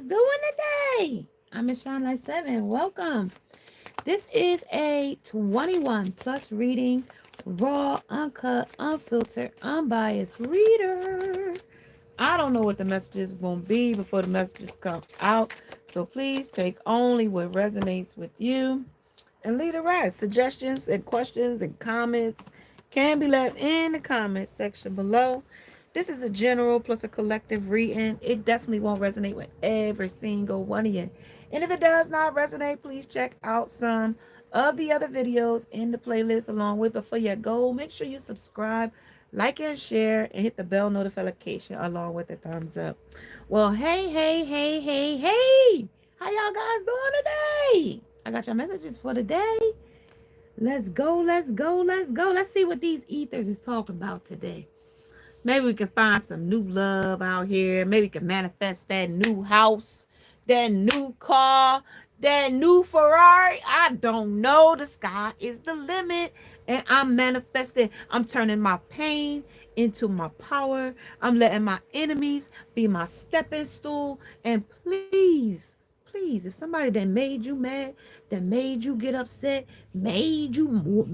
doing today? I'm Miss Shine Light 7. Welcome. This is a 21 plus reading, raw, uncut, unfiltered, unbiased reader. I don't know what the message is going to be before the messages come out. So please take only what resonates with you and leave the rest. Suggestions and questions and comments can be left in the comment section below. This is a general plus a collective reading. It definitely won't resonate with every single one of you. And if it does not resonate, please check out some of the other videos in the playlist along with. Before you go, make sure you subscribe, like and share, and hit the bell notification along with the thumbs up. Well, hey. How y'all guys doing today? I got your messages for today. Let's go. Let's see what these ethers is talking about today. Maybe we can find some new love out here. Maybe we can manifest that new house, that new car, that new Ferrari. I don't know. The sky is the limit. And I'm manifesting. I'm turning my pain into my power. I'm letting my enemies be my stepping stool. And please, if somebody that made you mad, that made you get upset, made you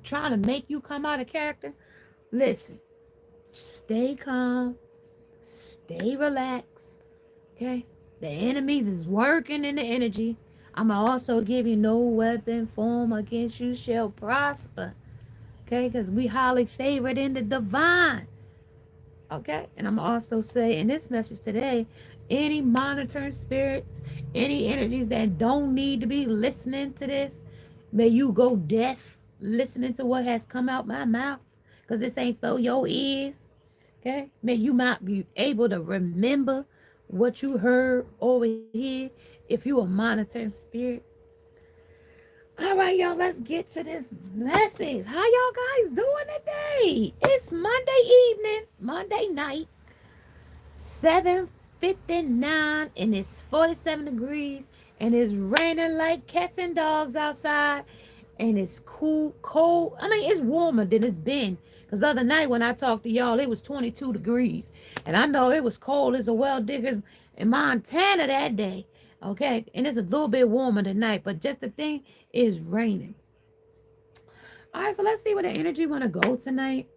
trying to make you come out of character, listen. Stay calm, stay relaxed, okay? The enemies is working in the energy. I'm going to also give you no weapon form against you shall prosper, okay? Because we highly favored in the divine, okay? And I'm also say in this message today, any monitoring spirits, any energies that don't need to be listening to this, may you go deaf listening to what has come out my mouth, because this ain't for your ears. Okay? May you not be able to remember what you heard over here if you a monitoring spirit. All right, y'all, let's get to this message. How y'all guys doing today? It's Monday evening, Monday night, 7:59, and it's 47 degrees, and it's raining like cats and dogs outside, and it's cold. I mean, it's warmer than it's been. Because the other night when I talked to y'all, it was 22 degrees. And I know it was cold as a well diggers in Montana that day. Okay? And it's a little bit warmer tonight. But just the thing is raining. All right, so let's see where the energy want to go tonight.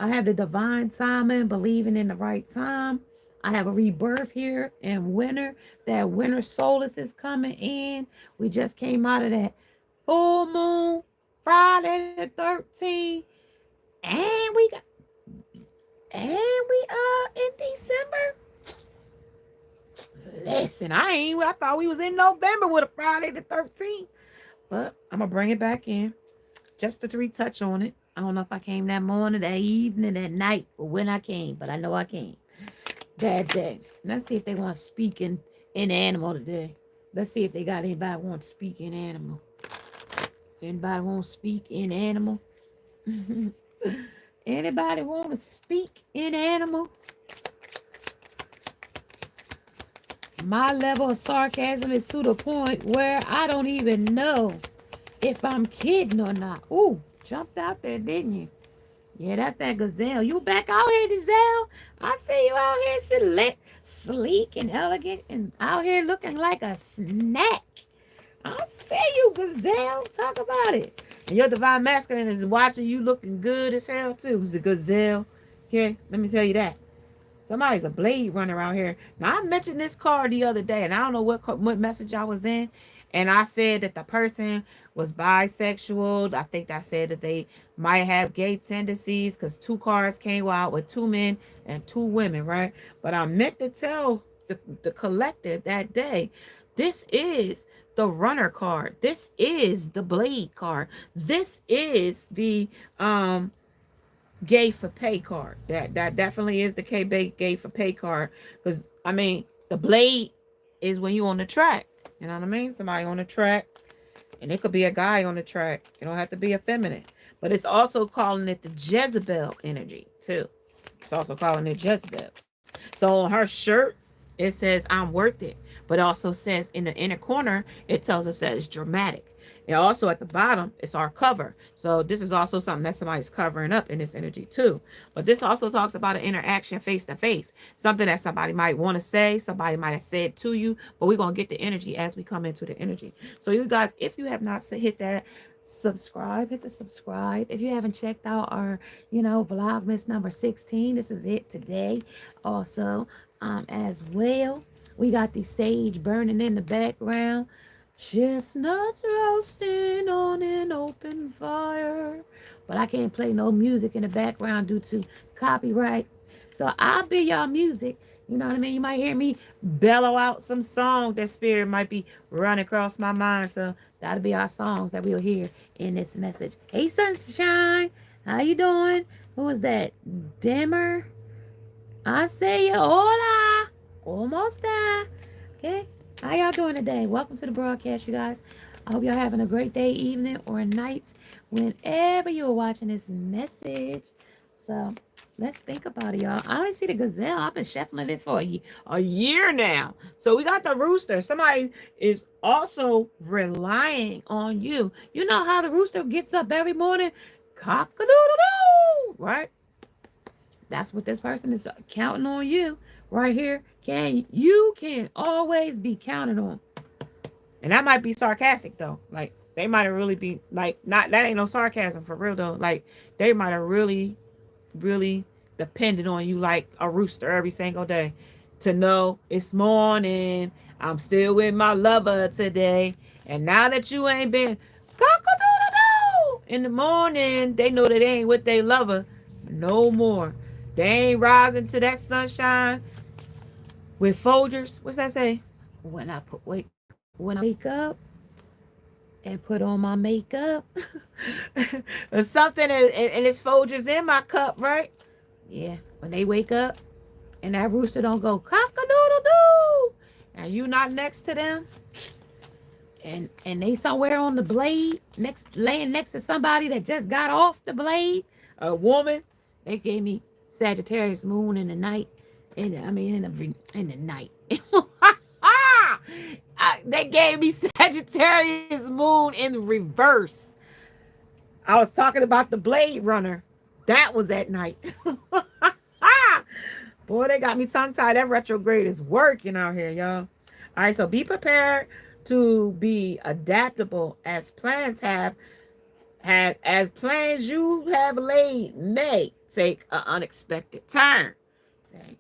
I have the divine timing, believing in the right time. I have a rebirth here in winter. That winter solstice is coming in. We just came out of that full moon, Friday the 13th. And we in December. Listen, I thought we was in November with a Friday the 13th. But I'm gonna bring it back in. Just to retouch on it. I don't know if I came that morning, that evening, that night, or when I came, but I know I came that day. Let's see if they want to speak in animal today. Let's see if they got anybody want to speak in animal. Anybody want to speak in animal? Anybody want to speak in animal? My level of sarcasm is to the point where I don't even know if I'm kidding or not. Ooh, jumped out there, didn't you? Yeah, that's that gazelle. You back out here, gazelle? I see you out here sleek and elegant and out here looking like a snack. I see you, gazelle. Talk about it. And your divine masculine is watching you looking good as hell, too. It's a gazelle. Okay, let me tell you that. Somebody's a blade runner out here. Now, I mentioned this card the other day, and I don't know what message I was in. And I said that the person was bisexual. I think I said that they might have gay tendencies because two cards came out with two men and two women, right? But I meant to tell the collective that day, this is the runner card. This is the blade card. This is the gay for pay card. That definitely is the gay for pay card. Because I mean, the blade is when you on the track. You know what I mean? Somebody on the track. And it could be a guy on the track. It don't have to be a feminine. But it's also calling it the Jezebel energy, too. It's also calling it Jezebel. So on her shirt, it says I'm worth it, but also says in the inner corner, it tells us that it's dramatic. And also at the bottom, it's our cover. So this is also something that somebody's covering up in this energy too. But this also talks about an interaction face to face, something that somebody might want to say, somebody might have said to you, but we're going to get the energy as we come into the energy. So you guys, if you have not hit that subscribe, hit the subscribe. If you haven't checked out our, Vlogmas number 16, this is it today. Also, as well, we got the sage burning in the background. Chestnuts roasting on an open fire. But I can't play no music in the background due to copyright. So I'll be y'all music. You know what I mean? You might hear me bellow out some song that spirit might be running across my mind. So that'll be our songs that we'll hear in this message. Hey, Sunshine. How you doing? Who is that? Dimmer? I say hola. Como esta? Okay. How y'all doing today? Welcome to the broadcast, you guys. I hope y'all having a great day, evening, or night, whenever you're watching this message. So let's think about it, y'all. I only see the gazelle. I've been shuffling it for a year now. So we got the rooster. Somebody is also relying on you. You know how the rooster gets up every morning? Cock-a-doodle-doo, right? That's what this person is counting on you right here. You can always be counted on. And that might be sarcastic though. Like they might have really be like not that ain't no sarcasm for real though. Like they might have really depended on you like a rooster every single day to know it's morning. I'm still with my lover today. And now that you ain't been cock-a-doodle-doo in the morning, they know that they ain't with their lover no more. They ain't rising to that sunshine with Folgers. What's that say? When I wake up and put on my makeup or something, and it's Folgers in my cup, right? Yeah. When they wake up and that rooster don't go cock-a-doodle-doo, and you not next to them, and they somewhere on the blade, laying next to somebody that just got off the blade, a woman. They gave me Sagittarius moon in the night. In the night. They gave me Sagittarius moon in reverse. I was talking about the Blade Runner. That was at night. Boy, they got me tongue-tied. That retrograde is working out here, y'all. All right, so be prepared to be adaptable as plans you have laid may take an unexpected turn. Say,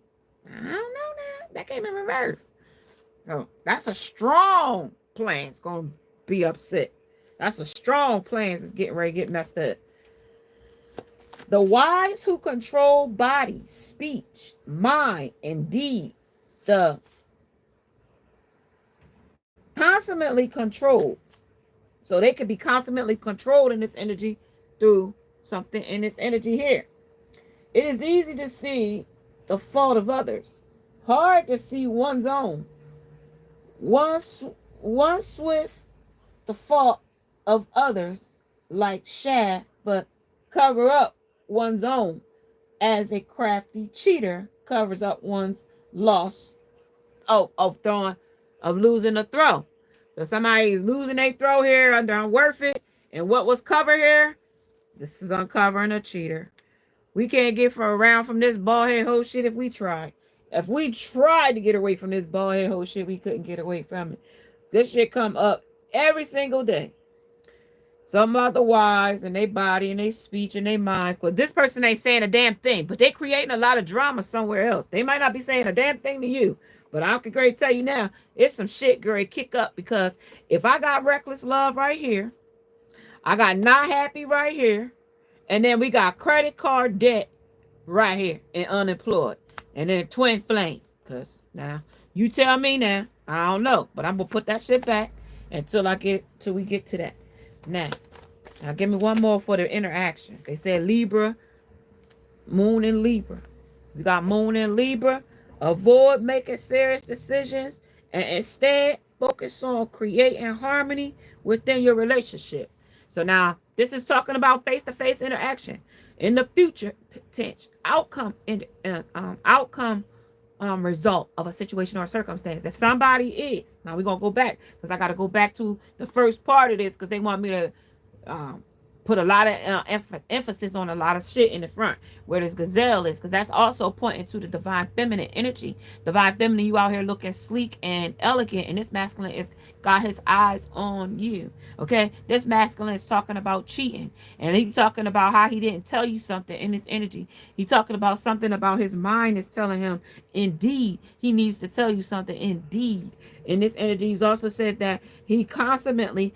I don't know now. That came in reverse. So that's a strong plan. It's going to be upset. That's a strong plan. It's getting ready to get messed up. The wise who control body, speech, mind, and deed. The constantly controlled. So they could be constantly controlled in this energy through something in this energy here. It is easy to see the fault of others. Hard to see one's own. One swift the fault of others like shaft, but cover up one's own as a crafty cheater covers up one's loss of losing a throw. So somebody's losing a throw here under unworth it. And what was covered here? This is uncovering a cheater. We can't get around from this bald head whole shit if we tried. If we tried to get away from this bald head whole shit, we couldn't get away from it. This shit come up every single day. Some about the wise and their body and their speech and their mind. Because this person ain't saying a damn thing, but they creating a lot of drama somewhere else. They might not be saying a damn thing to you, but I can great tell you now, it's some shit great kick up, because if I got reckless love right here, I got not happy right here, and then we got credit card debt right here and unemployed. And then twin flame. Because now, you tell me now. I don't know. But I'm going to put that shit back till we get to that. Now give me one more for the interaction. They said Libra, Moon in Libra. You got Moon in Libra. Avoid making serious decisions and instead focus on creating harmony within your relationship. So now, this is talking about face-to-face interaction. In the future, potential outcome result of a situation or circumstance. If somebody is, now we're gonna go back because I got to go back to the first part of this because they want me to um, put a lot of emphasis on a lot of shit in the front where this gazelle is, because that's also pointing to the divine feminine energy. Divine feminine, you out here looking sleek and elegant, and this masculine is got his eyes on you. Okay, this masculine is talking about cheating, and he's talking about how he didn't tell you something in this energy. He's talking about something about his mind is telling him indeed he needs to tell you something indeed. In this energy, he's also said that he constantly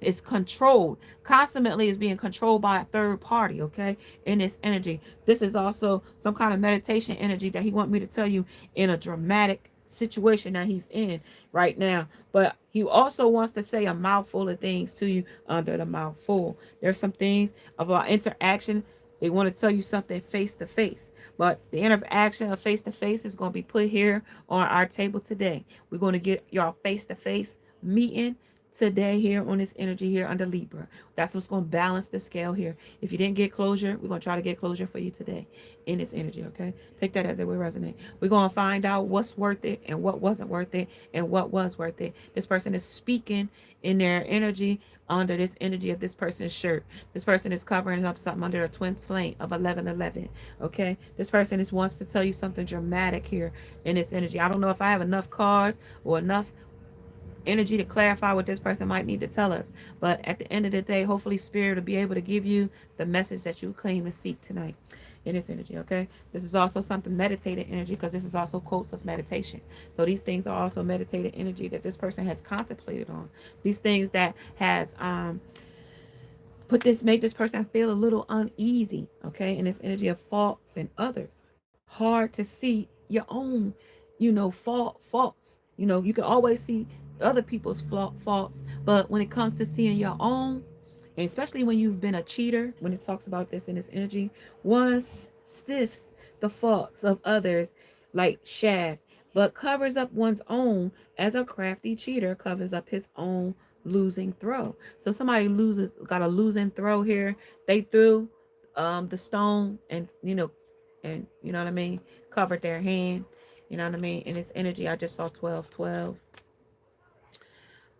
is controlled, constantly is being controlled by a third party. Okay, in this energy, this is also some kind of meditation energy that he want me to tell you in a dramatic situation that he's in right now. But he also wants to say a mouthful of things to you under the mouthful. There's some things of our interaction. They want to tell you something face to face, but the interaction of face to face is going to be put here on our table today. We're going to get y'all face to face meeting today here on this energy here under Libra. That's what's going to balance the scale here. If you didn't get closure, we're going to try to get closure for you today in this energy. Okay, take that as it will resonate. We're going to find out what's worth it and what wasn't worth it and what was worth it. This person is speaking in their energy under this energy of this person's shirt. This person is covering up something under a twin flame of 1111. Okay, this person is wants to tell you something dramatic here in this energy. I don't know if I have enough cards or enough energy to clarify what this person might need to tell us, but at the end of the day, hopefully spirit will be able to give you the message that you claim to seek tonight in this energy. Okay, this is also something meditated energy, because this is also quotes of meditation. So these things are also meditated energy that this person has contemplated on, these things that has make this person feel a little uneasy. Okay, in this energy of faults and others, hard to see your own, faults. You can always see other people's faults, but when it comes to seeing your own, and especially when you've been a cheater, when it talks about this in this energy, one stiffs the faults of others like shaft, but covers up one's own as a crafty cheater covers up his own losing throw. So somebody got a losing throw here. They threw the stone, and you know what I mean, covered their hand. You know what I mean? In this energy, I just saw 1212.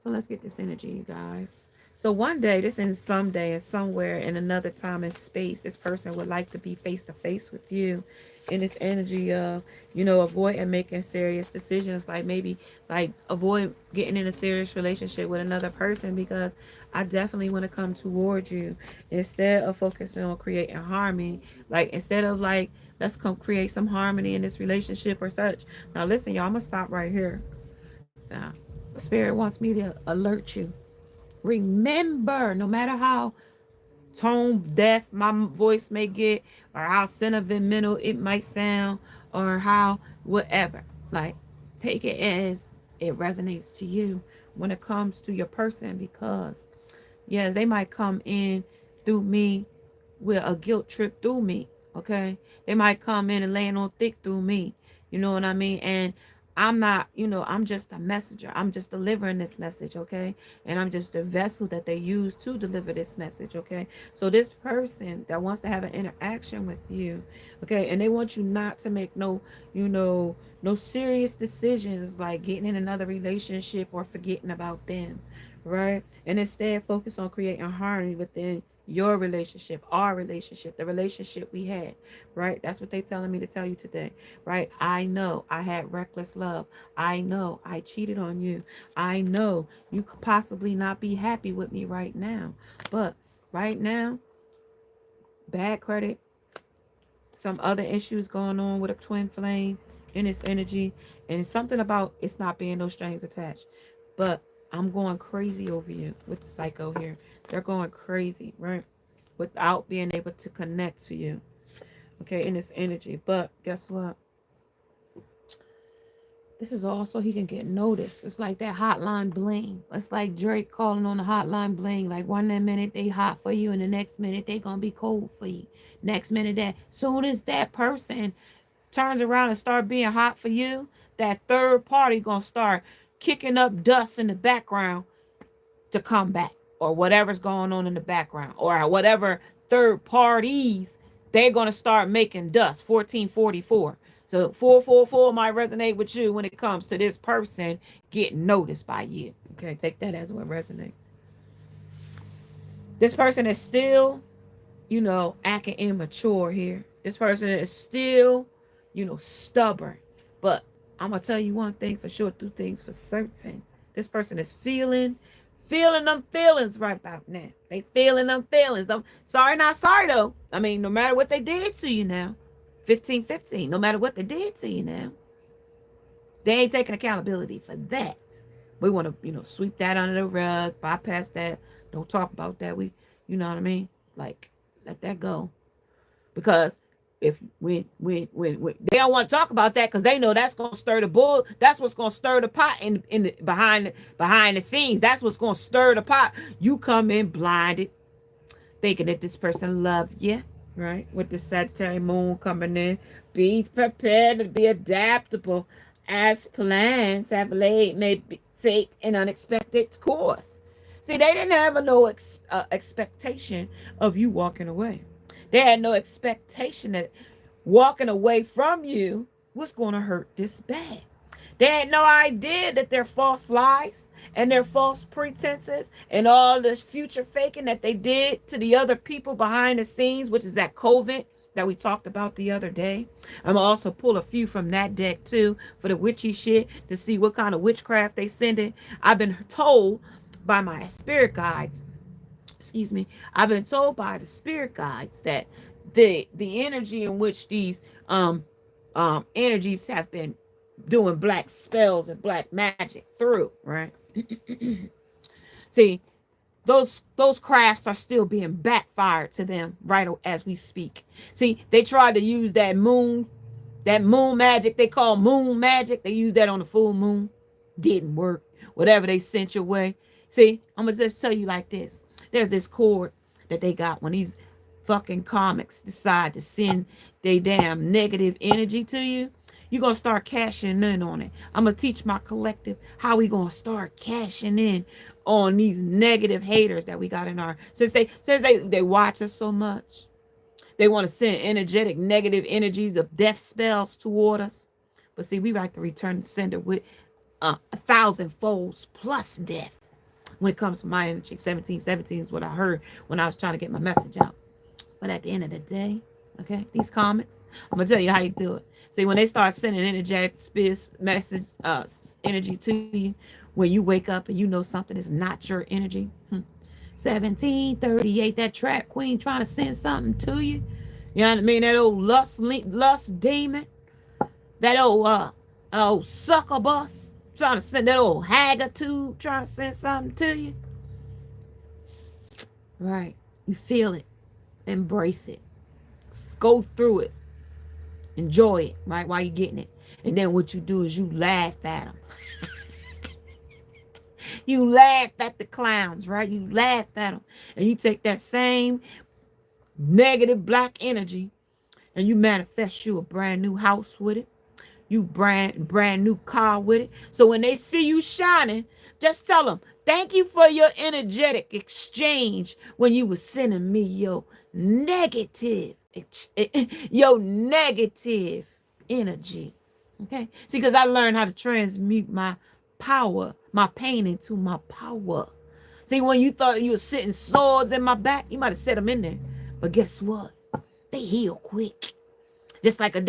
So let's get this energy, you guys. So one day, this is someday and somewhere in another time and space, this person would like to be face to face with you in this energy of, avoid and making serious decisions. Like maybe like avoid getting in a serious relationship with another person, because I definitely want to come towards you instead of focusing on creating harmony. Like instead of like, let's come create some harmony in this relationship or such. Now listen, y'all, I'm going to stop right here. Now, the spirit wants me to alert you. Remember, no matter how tone deaf my voice may get, or how sentimental it might sound, or how whatever, like, take it as it resonates to you when it comes to your person, because yes, they might come in through me with a guilt trip through me. Okay, they might come in and laying on thick through me. You know what I mean? And I'm not, I'm just a messenger. I'm just delivering this message, okay? And I'm just the vessel that they use to deliver this message, okay? So this person that wants to have an interaction with you, okay, and they want you not to make no serious decisions like getting in another relationship or forgetting about them, right? And instead focus on creating harmony within your relationship, our relationship, the relationship we had, right? That's what they telling me to tell you today, right? I know I had reckless love. I know I cheated on you. I know you could possibly not be happy with me right now, but right now, bad credit, some other issues going on with a twin flame in its energy, and something about it's not being no strings attached. But I'm going crazy over you with the psycho here. They're going crazy, right? Without being able to connect to you, okay, in this energy. But guess what? This is also he can get noticed. It's like that hotline bling. It's like Drake calling on the hotline bling. Like one minute they hot for you, and the next minute they gonna be cold for you. Next minute that soon as that person turns around and start being hot for you, that third party gonna start kicking up dust in the background to come back, or whatever's going on in the background, or whatever third parties, they're gonna start making dust. 1444. So 444 might resonate with you when it comes to this person getting noticed by you. Okay, take that as what resonates. This person is still, acting immature here. This person is still, stubborn. But I'm gonna tell you one thing for sure, two things for certain. This person is feeling them feelings right about now. They feeling them feelings. I'm sorry, not sorry though. I mean, no matter what they did to you now, 1515. No matter what they did to you now, they ain't taking accountability for that. We want to, sweep that under the rug, bypass that. Don't talk about that. You know what I mean? Like, let that go. Because if when they don't want to talk about that, because they know that's gonna stir the bull. That's what's gonna stir the pot behind the scenes. That's what's gonna stir the pot. You come in blinded, thinking that this person love you, right? With the Sagittarius moon coming in, be prepared to be adaptable as plans have laid may take an unexpected course. See, they didn't have no expectation of you walking away. They had no expectation that walking away from you was going to hurt this bad. They had no idea that their false lies and their false pretenses and all this future faking that they did to the other people behind the scenes, which is that COVID that we talked about the other day. I'm gonna also pull a few from that deck too for the witchy shit to see what kind of witchcraft they sending. I've been told by my spirit guides, I've been told by the spirit guides that the energy in which these energies have been doing black spells and black magic through, right? See, those crafts are still being backfired to them right as we speak. See, they tried to use that moon magic they call moon magic. They used that on the full moon. Didn't work. Whatever they sent your way. See, I'm gonna just tell you like this. There's this cord that they got when these fucking comics decide to send their damn negative energy to you. You're going to start cashing in on it. I'm going to teach my collective how we going to start cashing in on these negative haters that we got in our... Since they watch us so much, they want to send energetic negative energies of death spells toward us. But see, we like to return the sender with 1,000 folds plus death. When it comes to my energy, 1717 is what I heard when I was trying to get my message out. But at the end of the day, okay, these comics, I'm going to tell you how you do it. See, when they start sending energetic message, energy to you, when you wake up and you know something is not your energy, 1738, that trap queen trying to send something to you. You know what I mean? That old lust demon, that old succubus trying to send, that old haggitude trying to send something to you. Right. You feel it. Embrace it. Go through it. Enjoy it, right, while you're getting it. And then what you do is you laugh at them. You laugh at the clowns, right? You laugh at them. And you take that same negative black energy and you manifest you a brand new house with it. You brand new car with it. So when they see you shining, just tell them, thank you for your energetic exchange when you were sending me your negative energy. Okay? See, because I learned how to transmute my power, my pain into my power. See, when you thought you were sitting swords in my back, you might have set them in there. But guess what? They heal quick. Just like a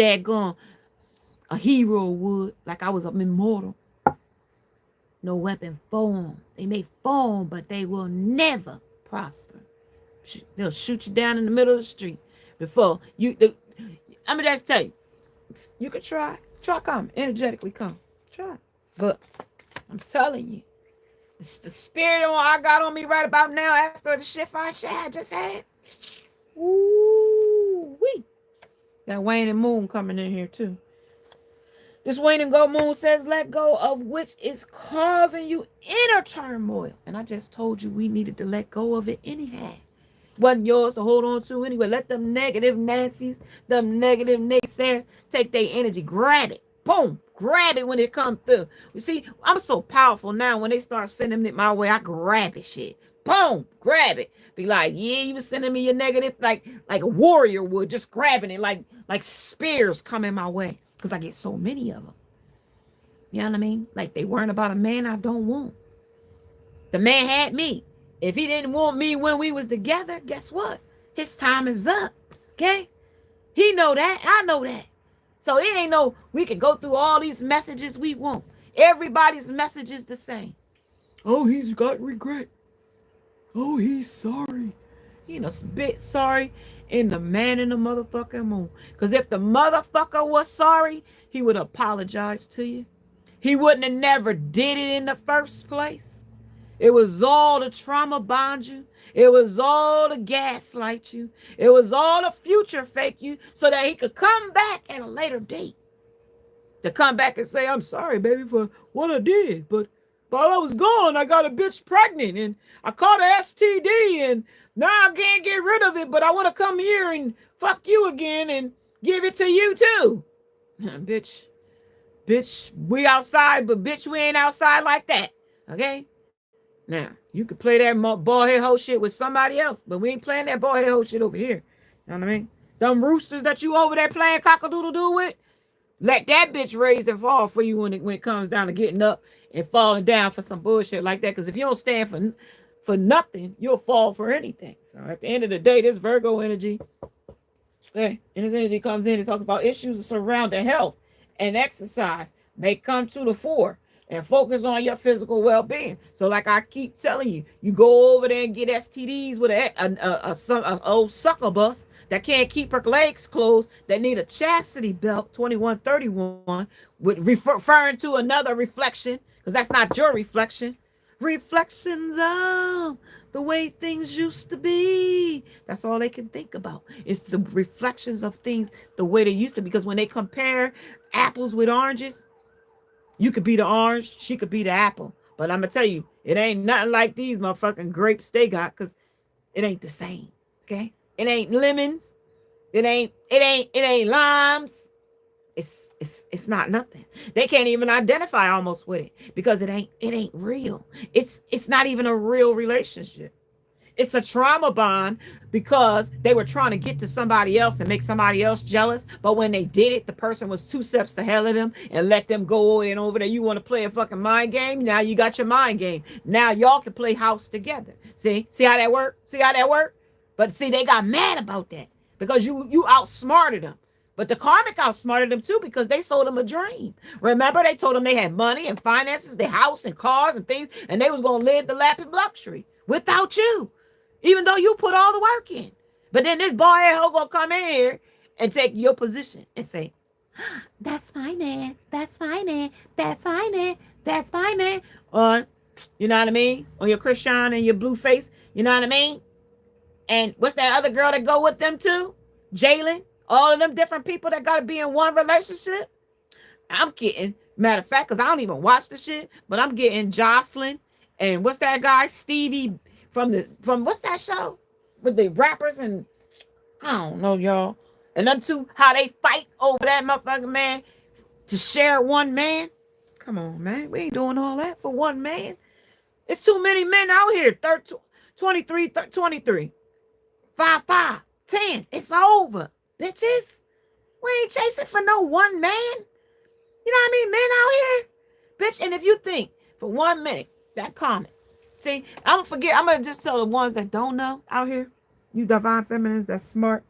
hero would, like I was an immortal. No weapon form. They may form, but they will never prosper. They'll shoot you down in the middle of the street before you. I'm gonna just tell you, you could try come energetically come, try. But I'm telling you, the spirit I got on me right about now after the shift I just had. Ooh wee, that waning moon coming in here too. This waning go moon says, let go of which is causing you inner turmoil. And I just told you we needed to let go of it anyhow. Wasn't yours to hold on to anyway. Let them negative Nancy's, them negative naysayers take their energy. Grab it. Boom. Grab it when it comes through. You see, I'm so powerful now. When they start sending it my way, I grab it shit. Boom. Grab it. Be like, yeah, you was sending me your negative like a warrior would. Just grabbing it like spears coming my way. Because I get so many of them. You know what I mean? Like they weren't about a man I don't want. The man had me. If he didn't want me when we was together, guess what? His time is up. Okay? He know that. I know that. So it ain't no, we can go through all these messages we want. Everybody's message is the same. Oh, he's got regret. Oh, he's sorry. You know, bit sorry in the man in the motherfucking moon. Because if the motherfucker was sorry, he would apologize to you. He wouldn't have never did it in the first place. It was all the trauma bond you. It was all the gaslight you. It was all the future fake you so that he could come back at a later date. To come back and say, I'm sorry, baby, for what I did. But while I was gone, I got a bitch pregnant and I caught a STD and now I can't get rid of it, but I want to come here and fuck you again and give it to you too. Bitch, we outside, but bitch, we ain't outside like that. Okay? Now, you could play that bald head hoe shit with somebody else, but we ain't playing that bald head hoe shit over here. You know what I mean? Them roosters that you over there playing cock-a-doodle-doo with, let that bitch raise and fall for you when it comes down to getting up and falling down for some bullshit like that. Because if you don't stand for nothing, you'll fall for anything. So at the end of the day, this Virgo energy, and this energy comes in and talks about issues surrounding health and exercise may come to the fore and focus on your physical well-being. So like I keep telling you, you go over there and get STDs with a old sucker bus that can't keep her legs closed, that need a chastity belt, 2131, with referring to another reflection, because that's not your reflection. Reflections of the way things used to be. That's all they can think about. It's the reflections of things the way they used to be. Because when they compare apples with oranges, you could be the orange, she could be the apple. But I'm going to tell you, it ain't nothing like these motherfucking grapes they got, because it ain't the same. Okay? It ain't lemons. It ain't limes. It's not nothing. They can't even identify almost with it because it ain't real. It's not even a real relationship. It's a trauma bond because they were trying to get to somebody else and make somebody else jealous. But when they did it, the person was 2 steps ahead of them and let them go in over there. You want to play a fucking mind game? Now you got your mind game. Now y'all can play house together. See how that work? See how that work? But see, they got mad about that because you outsmarted them. But the karmic outsmarted them too because they sold them a dream. Remember, they told them they had money and finances, their house and cars and things, and they was going to live the lap of luxury without you, even though you put all the work in. But then this boy hoe going to come in here and take your position and say, that's my man, that's my man, that's my man, that's my man. Or, you know what I mean? On your Christian and your blue face, you know what I mean? And what's that other girl that go with them too? Jalen. All of them different people that got to be in one relationship. I'm getting, matter of fact, because I don't even watch the shit, but I'm getting Jocelyn and what's that guy? Stevie from what's that show? With the rappers and I don't know, y'all. And them two, how they fight over that motherfucking man to share one man. Come on, man. We ain't doing all that for one man. It's too many men out here. 23, 23. 5, 5, 10. It's over. Bitches, we ain't chasing for no one man. You know what I mean? Men out here. Bitch, and if you think for 1 minute, that comment. See, I'm going to just tell the ones that don't know out here, you divine feminines that's smart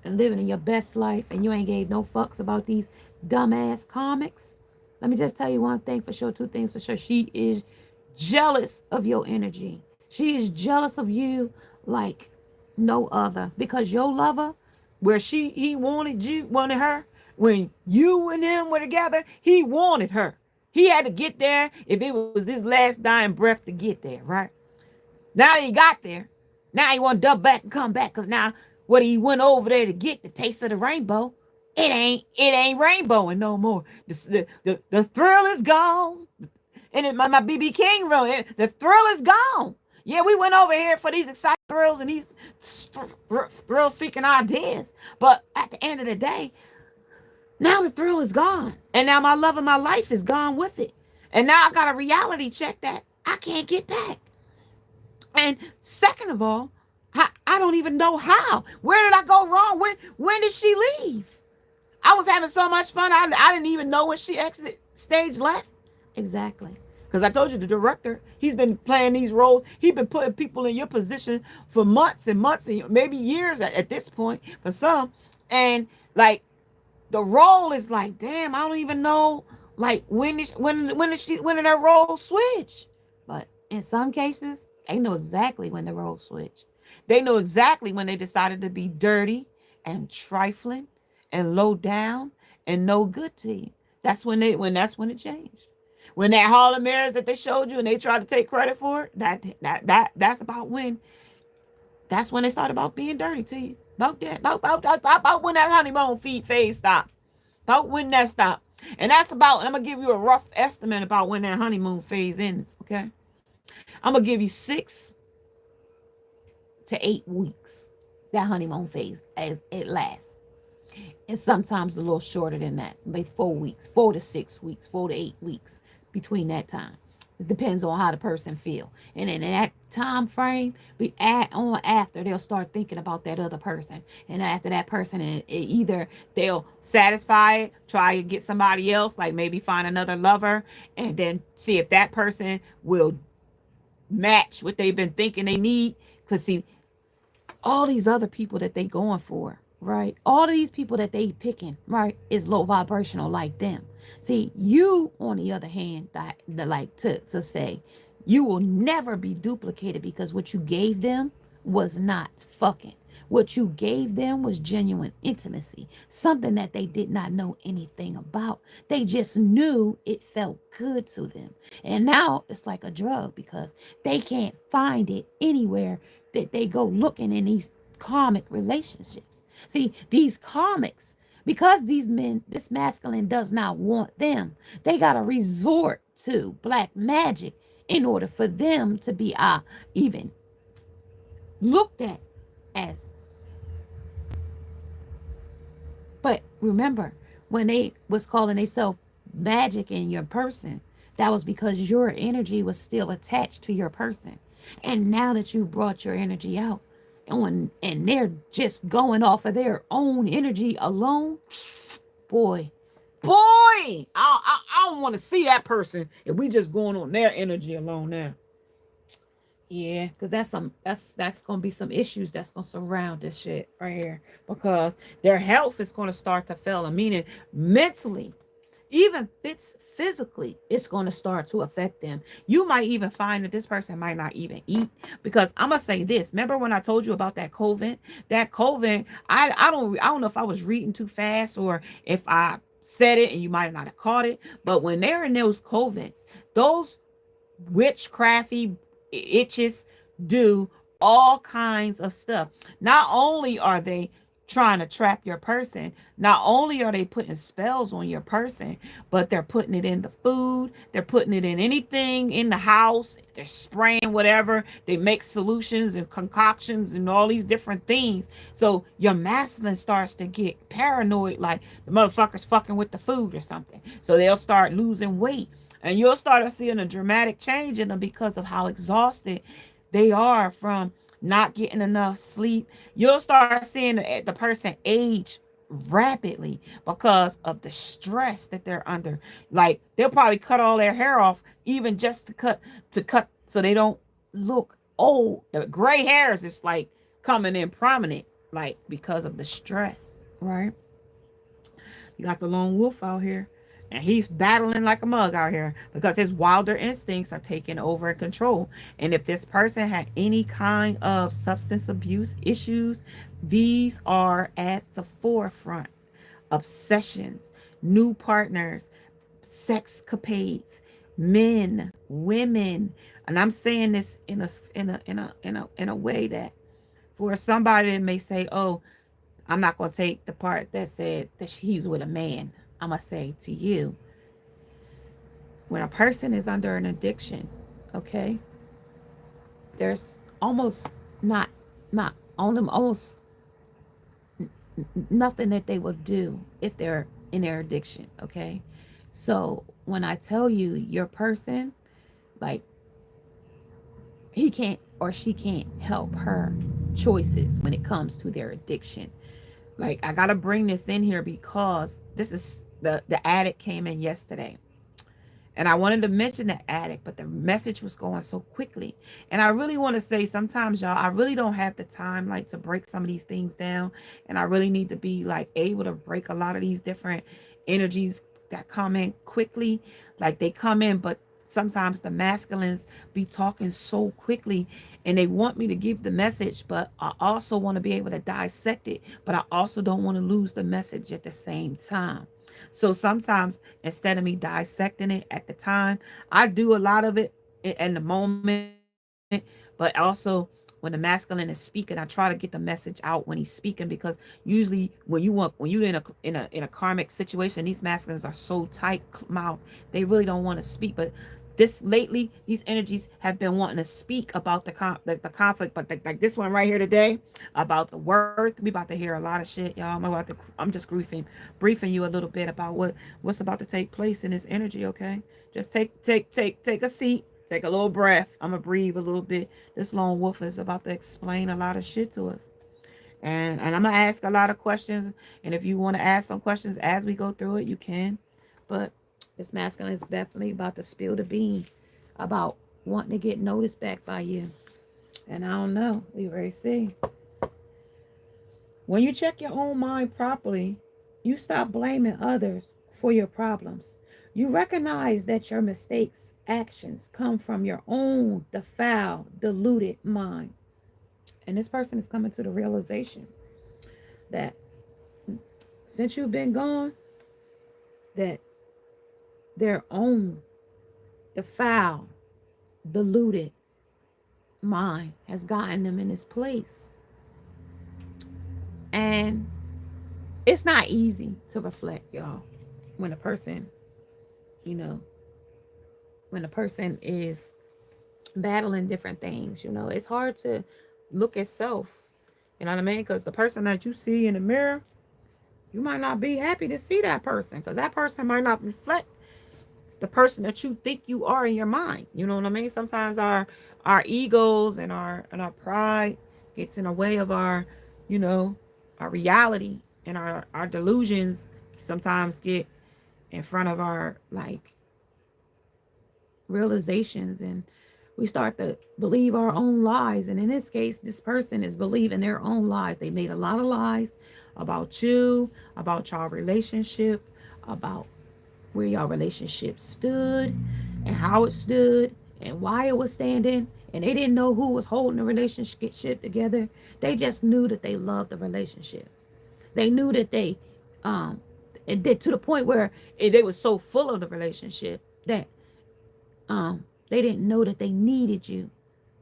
and living in your best life and you ain't gave no fucks about these dumbass comics. Let me just tell you one thing for sure, 2 things for sure. She is jealous of your energy. She is jealous of you like no other because your lover, where he wanted her, when you and him were together, he wanted her. He had to get there if it was his last dying breath to get there, right? Now he got there. Now he want to double back and come back because now what he went over there to get, the taste of the rainbow, it ain't rainbowing no more. The thrill is gone. And my BB King room, the thrill is gone. Yeah, we went over here for these exciting thrills and these thrill-seeking ideas. But at the end of the day, now the thrill is gone. And now my love of my life is gone with it. And now I got a reality check that I can't get back. And second of all, I don't even know how. Where did I go wrong? When did she leave? I was having so much fun. I didn't even know when she exited stage left. Exactly. Because I told you, the director, he's been playing these roles. He's been putting people in your position for months and months and maybe years at this point for some. And like the role is like, damn, I don't even know like when did that role switch? But in some cases, they know exactly when the role switch. They know exactly when they decided to be dirty and trifling and low down and no good to you. That's when it changed. When that Hall of Mirrors that they showed you and they tried to take credit for it, that's about when that's when they started about being dirty to you. About that, about when that honeymoon feed phase stopped. About when that stopped. And that's about, I'm gonna give you a rough estimate about when that honeymoon phase ends, okay? I'm gonna give you 6 to 8 weeks. That honeymoon phase as it lasts. And sometimes a little shorter than that, maybe 4 weeks, 4 to 6 weeks, 4 to 8 weeks between that time. It depends on how the person feel. And in that time frame, we add on after they'll start thinking about that other person. And after that person, either they'll satisfy it, try to get somebody else, like maybe find another lover, and then see if that person will match what they've been thinking they need. Because see, all these other people that they going for, right? All of these people that they picking, right, is low vibrational like them. See, you, on the other hand, that like to say, you will never be duplicated because what you gave them was not fucking. What you gave them was genuine intimacy, something that they did not know anything about. They just knew it felt good to them. And now it's like a drug because they can't find it anywhere that they go looking in these karmic relationships. See, these karmics, because these men, this masculine does not want them, they got to resort to black magic in order for them to be even looked at as. But remember, when they was calling themselves magic in your person, that was because your energy was still attached to your person. And now that you brought your energy out, and they're just going off of their own energy alone, boy, I don't want to see that person if we just going on their energy alone now. Yeah, because that's gonna be some issues that's gonna surround this shit right here. Because their health is gonna start to fail. I mean, mentally, even fits physically, it's going to start to affect them. You might even find that this person might not even eat. Because I'm gonna say this. Remember when I told you about that COVID? That COVID, I don't know if I was reading too fast or if I said it and you might not have caught it. But when they're in those COVIDs, those witchcrafty itches do all kinds of stuff. Not only are they trying to trap your person, not only are they putting spells on your person, but they're putting it in the food, they're putting it in anything in the house, they're spraying whatever, they make solutions and concoctions and all these different things. So your masculine starts to get paranoid, like the motherfucker's fucking with the food or something. So they'll start losing weight. And you'll start seeing a dramatic change in them because of how exhausted they are from not getting enough sleep. You'll start seeing the person age rapidly because of the stress that they're under. Like they'll probably cut all their hair off even just to cut so they don't look old. The gray hairs is like coming in prominent, like because of the stress, right? You got the lone wolf out here. And he's battling like a mug out here because his wilder instincts are taking over control. And if this person had any kind of substance abuse issues, these are at the forefront. Obsessions, new partners, sexcapades, men, women. And I'm saying this in a way that for somebody that may say, oh, I'm not going to take the part that said that he's with a man. I'm going to say to you, when a person is under an addiction, okay, there's almost not almost nothing that they will do if they're in their addiction, okay? So when I tell you your person, like, he can't or she can't help her choices when it comes to their addiction. Like, I gotta bring this in here because this is the addict came in yesterday. And I wanted to mention the addict, but the message was going so quickly. And I really want to say sometimes, y'all, I really don't have the time like to break some of these things down. And I really need to be like able to break a lot of these different energies that come in quickly. Like they come in, but sometimes the masculines be talking so quickly and they want me to give the message, but I also want to be able to dissect it. But I also don't want to lose the message at the same time. So sometimes instead of me dissecting it at the time, I do a lot of it in the moment, but also when the masculine is speaking, I try to get the message out when he's speaking, because usually when you in a karmic situation, these masculines are so tight mouth, they really don't want to speak. But this lately, these energies have been wanting to speak about the conflict, but like this one right here today about the worth. We about to hear a lot of shit, y'all. I'm just briefing you a little bit about what's about to take place in this energy. Okay, just take a seat, take a little breath. I'm gonna breathe a little bit. This lone wolf is about to explain a lot of shit to us. And I'm gonna ask a lot of questions. And if you want to ask some questions as we go through it, you can. But this masculine is definitely about to spill the beans about wanting to get noticed back by you. And I don't know. We already see. When you check your own mind properly, you stop blaming others for your problems. You recognize that your mistakes, actions come from your own defiled, deluded mind. And this person is coming to the realization that since you've been gone, that their own defiled, deluded mind has gotten them in this place. And it's not easy to reflect, y'all, when a person, you know, when a person is battling different things, it's hard to look at self, you know what I mean? Because the person that you see in the mirror, you might not be happy to see that person, because that person might not reflect the person that you think you are in your mind. You know what I mean? Sometimes our egos and our pride gets in the way of you know, our reality, and our delusions sometimes get in front of our like realizations, and we start to believe our own lies. And in this case, this person is believing their own lies. They made a lot of lies about you, about your relationship, about where your relationship stood and how it stood and why it was standing. And they didn't know who was holding the relationship together. They just knew that they loved the relationship. They knew that it did, to the point where they were so full of the relationship that they didn't know that they needed you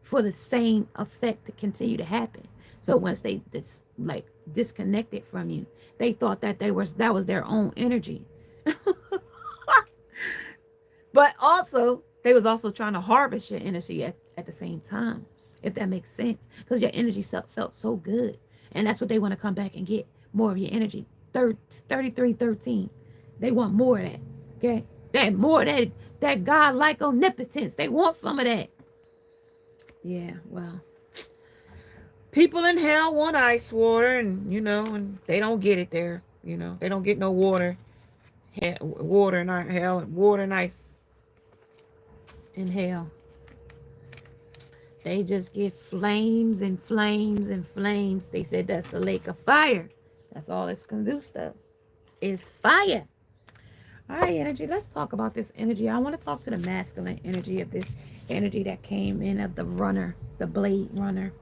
for the same effect to continue to happen. So once they disconnected from you, they thought that that was their own energy. But also, they was also trying to harvest your energy at the same time, if that makes sense. Because your energy felt so good. And that's what they want to come back and get, more of your energy. 3313. They want more of that. Okay? That more of that God-like omnipotence. They want some of that. Yeah, well. People in hell want ice water, and they don't get it there. They don't get no water. Water, not hell. Water and ice in hell. They just get flames and flames and flames. They said that's the lake of fire. That's all it's conducive of. Is fire. All right, energy. Let's talk about this energy. I want to talk to the masculine energy of this energy that came in of the runner, the blade runner.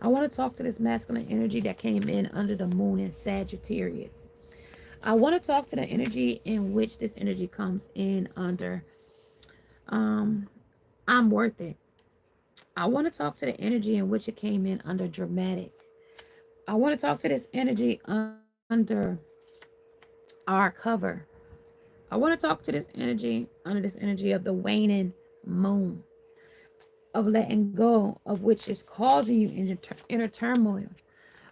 I want to talk to this masculine energy that came in under the moon in Sagittarius. I want to talk to the energy in which this energy comes in under. I'm worth it. I want to talk to the energy in which it came in under dramatic. I want to talk to this energy under our cover. I want to talk to this energy under this energy of the waning moon, of letting go of which is causing you inner turmoil.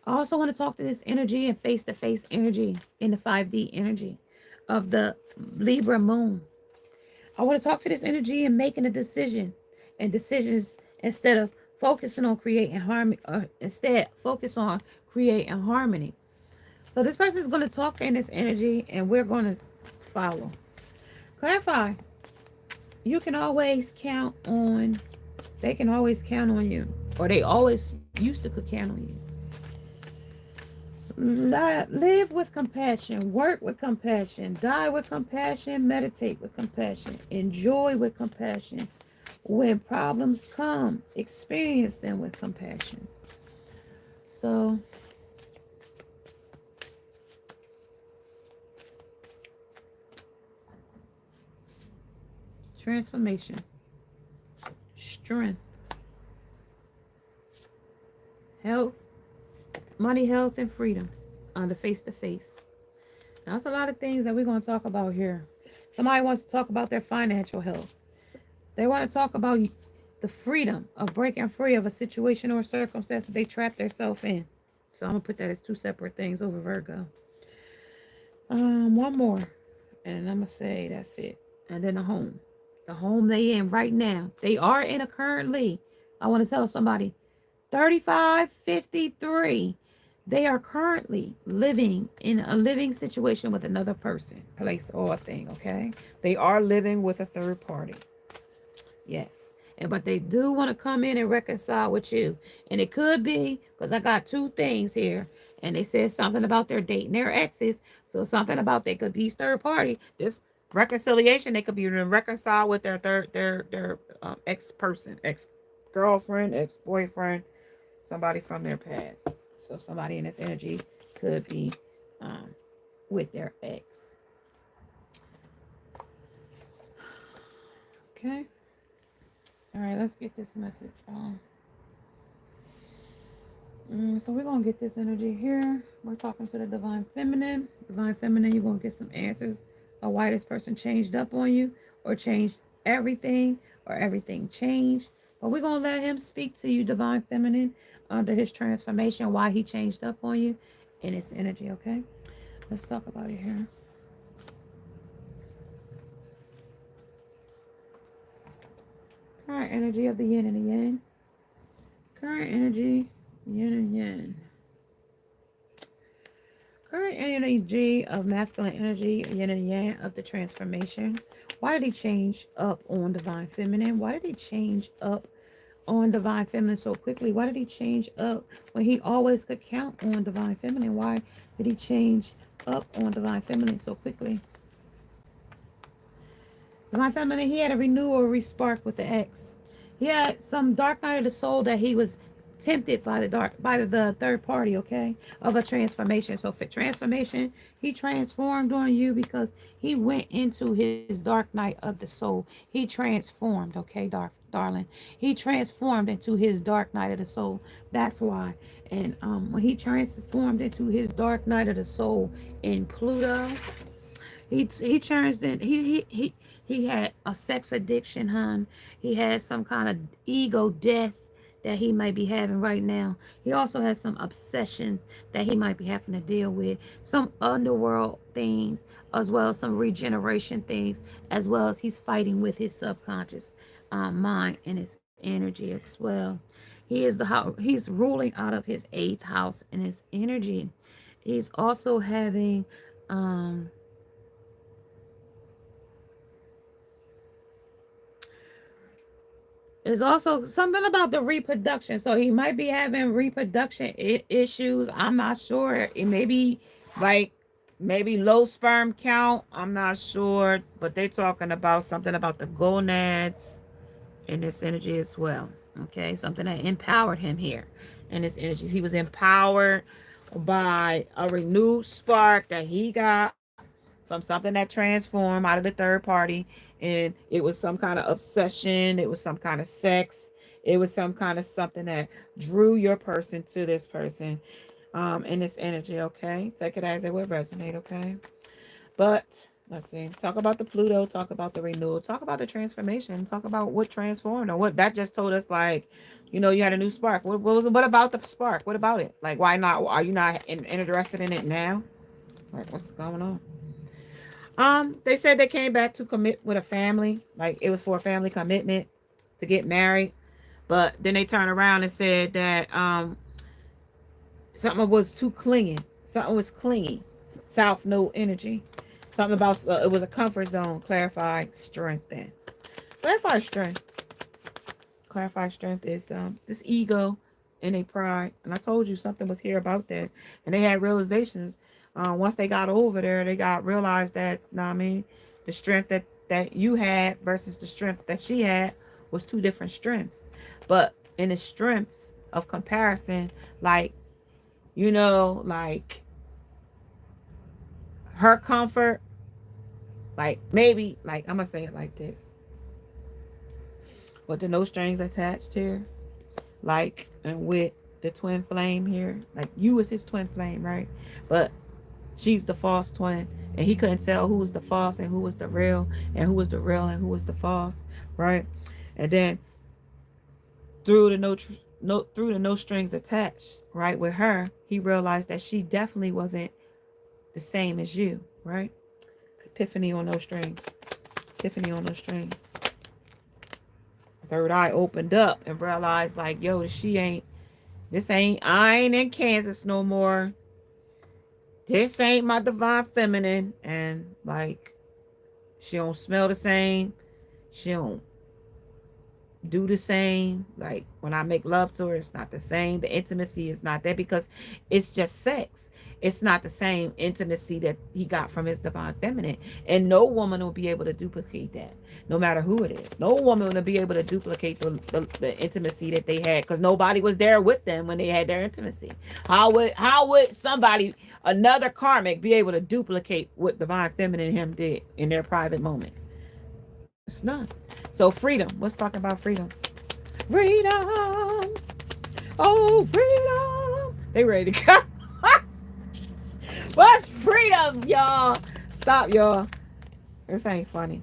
I also want to talk to this energy and face-to-face energy in the 5D energy of the Libra moon. I want to talk to this energy and making a decision, and decisions instead of focusing on creating harmony, or instead focus on creating harmony. So this person is going to talk in this energy, and we're going to follow. Clarify. You can always count on, they can always count on you, or they always used to could count on you. Live with compassion, work with compassion, die with compassion, meditate with compassion, enjoy with compassion. When problems come, experience them with compassion. So, transformation, strength, health, money, health, and freedom on the face to face. Now, that's a lot of things that we're going to talk about here. Somebody wants to talk about their financial health. They want to talk about the freedom of breaking free of a situation or circumstance that they trapped themselves in. So I'm going to put that as two separate things over Virgo. One more. And I'm going to say that's it. And then a home. The home they in right now. They are in a currently. I want to tell somebody 3553. They are currently living in a living situation with another person, place, or a thing, okay? They are living with a third party. Yes. But they do want to come in and reconcile with you. And it could be, because I got two things here. And they said something about their dating their exes. So something about they could be third party. This reconciliation, they could be reconciled with their ex person, ex girlfriend, ex boyfriend, somebody from their past. So somebody in this energy could be with their ex. Okay. All right, let's get this message. So we're going to get this energy here. We're talking to the Divine Feminine. Divine Feminine, you're going to get some answers of why this person changed up on you or changed everything or everything changed. But we're going to let him speak to you, Divine Feminine, under his transformation, why he changed up on you in his energy, okay? Let's talk about it here. Current energy of the yin and the yang. Current energy, yin and yang. Current energy of masculine energy, yin and yang, of the transformation. Why did he change up on Divine Feminine? Why did he change up on Divine Feminine so quickly? Why did he change up when he always could count on Divine Feminine? Why did he change up on Divine Feminine so quickly? Divine Feminine, he had a renewal or respark with the ex. He had some dark night of the soul that he was tempted by the third party, okay, of a transformation. So for transformation, he transformed on you because he went into his dark night of the soul. He transformed, okay, darling. He transformed into his dark night of the soul. That's why. And when he transformed into his dark night of the soul in Pluto, he turns in he had a sex addiction, hon. He had some kind of ego death that he might be having right now. He also has some obsessions that he might be having to deal with, some underworld things, as well as some regeneration things, as well as he's fighting with his subconscious mind and his energy as well. He's ruling out of his 8th house and his energy. He's also having there's also something about the reproduction. So he might be having reproduction issues. I'm not sure. It may be like maybe low sperm count. I'm not sure. But they're talking about something about the gonads in this energy as well. Okay. Something that empowered him here in this energy. He was empowered by a renewed spark that he got from something that transformed out of the third party. And it was some kind of obsession. It was some kind of sex. It was some kind of something that drew your person to this person in this energy, okay? Take it as it would resonate, okay? But let's see. Talk about the Pluto. Talk about the renewal. Talk about the transformation. Talk about what transformed or what that just told us, like, you know, you had a new spark. What about the spark? What about it? Like, why not? Are you not interested in it now? Like, what's going on? They said they came back to commit with a family. Like, it was for a family commitment to get married. But then they turned around and said that something was too clinging. Something was clingy. South node energy. Something about it was a comfort zone. Clarify strength. Then clarify strength. Clarify strength is this ego and a pride. And I told you something was here about that. And they had realizations. Once they got over there, they got realized that, I mean, the strength that you had versus the strength that she had was two different strengths. But in the strengths of comparison, like, like her comfort, like maybe, like I'm gonna say it like this. With the no strings attached here, like, and with the twin flame here, like you was his twin flame, right? But she's the false twin, and he couldn't tell who was the false and who was the real, and who was the real and who was the false, right? And then through the through the no strings attached, right, with her, he realized that she definitely wasn't the same as you, right? Epiphany on no strings. Epiphany on no strings. Third eye opened up and realized, like, yo, I ain't in Kansas no more. This ain't my divine feminine. And, like, she don't smell the same. She don't do the same. Like, when I make love to her, it's not the same. The intimacy is not there because it's just sex. It's not the same intimacy that he got from his divine feminine. And no woman will be able to duplicate that, no matter who it is. No woman will be able to duplicate the intimacy that they had, because nobody was there with them when they had their intimacy. How would somebody, another karmic, be able to duplicate what divine feminine and him did in their private moment? It's not. So freedom. Let's talk about freedom. Freedom. Oh, freedom. They ready to go. What's freedom, y'all? Stop, y'all. This ain't funny.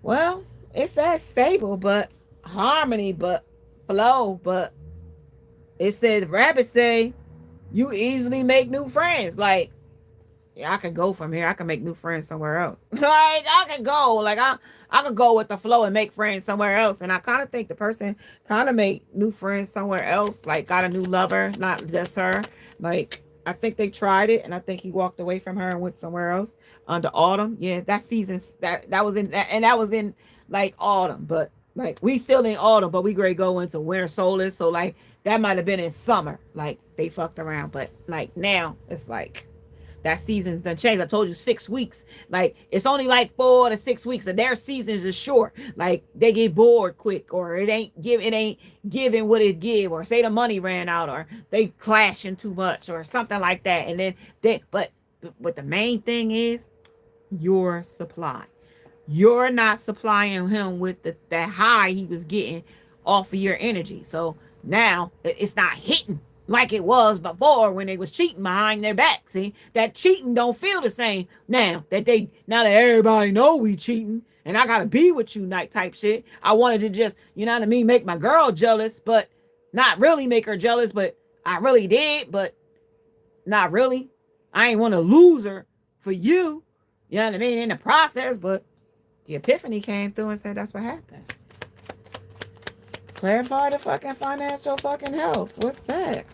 Well, it says stable, but harmony, but flow, but it says rabbits say you easily make new friends. Like, yeah, I can go from here. I can make new friends somewhere else. Like, I can go. Like, I could go with the flow and make friends somewhere else. And I kind of think the person kind of made new friends somewhere else. Like, got a new lover, not just her. Like, I think they tried it, and I think he walked away from her and went somewhere else. Under autumn, yeah, that season that was in, and that was in like autumn. But like we still in autumn, but we gonna go into winter solstice. So like that might have been in summer. Like they fucked around, but like now it's like that season's done changed. I told you 6 weeks. Like it's only like 4 to 6 weeks, and their seasons is short. Like they get bored quick, or it ain't giving what it give, or say the money ran out, or they clashing too much, or something like that. And then but the main thing is your supply. You're not supplying him with that high he was getting off of your energy. So now it's not hitting like it was before when they was cheating behind their back. See, that cheating don't feel the same now that everybody know we cheating and I gotta be with you night type shit. I wanted to just, you know what I mean, make my girl jealous, but not really make her jealous, but I really did, but not really. I ain't want to lose her for you. You know what I mean? In the process, but the epiphany came through and said that's what happened. Clarify the fucking financial fucking health. What's that?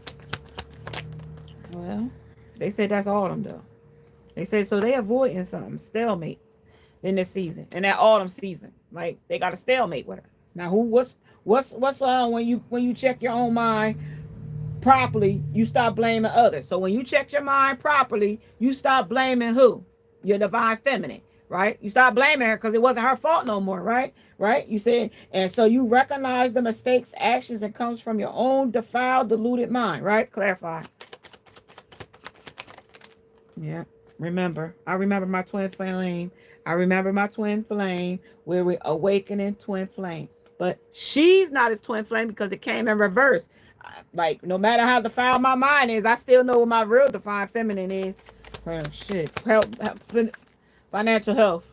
Well, they said that's autumn though. They said so they avoiding something, stalemate in this season, in that autumn season. Like they got a stalemate with her. Now what's when you check your own mind properly, you stop blaming others. So when you check your mind properly, you stop blaming who? Your divine feminine. Right? You stop blaming her because it wasn't her fault no more, right? Right? You said, and so you recognize the mistakes, actions, and comes from your own defiled, deluded mind, right? Clarify. Yeah. Remember. I remember my twin flame. I remember my twin flame where we're awakening twin flame. But she's not his twin flame because it came in reverse. Like, no matter how defiled my mind is, I still know what my real divine feminine is. Oh, shit. Help financial health.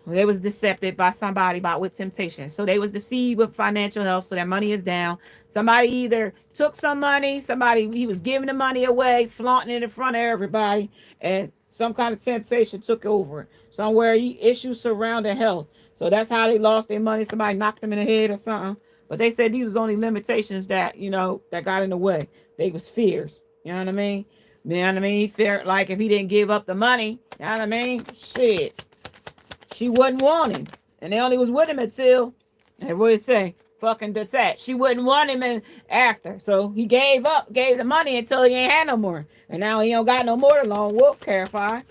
They was decepted by somebody with temptation. So they was deceived with financial health. So their money is down. Somebody either took some money, he was giving the money away, flaunting it in front of everybody, and some kind of temptation took over. Somewhere issues surrounding health. So that's how they lost their money. Somebody knocked them in the head or something. But they said these was only limitations that, that got in the way. They was fears. You know what I mean? You know what I mean? Fear, like if he didn't give up the money, you know what I mean? Shit. She wouldn't want him. And they only was with him until, and what did it say? Fucking detached. She wouldn't want him in after. So he gave the money until he ain't had no more. And now he don't got no more to loan. Whoop, clarify.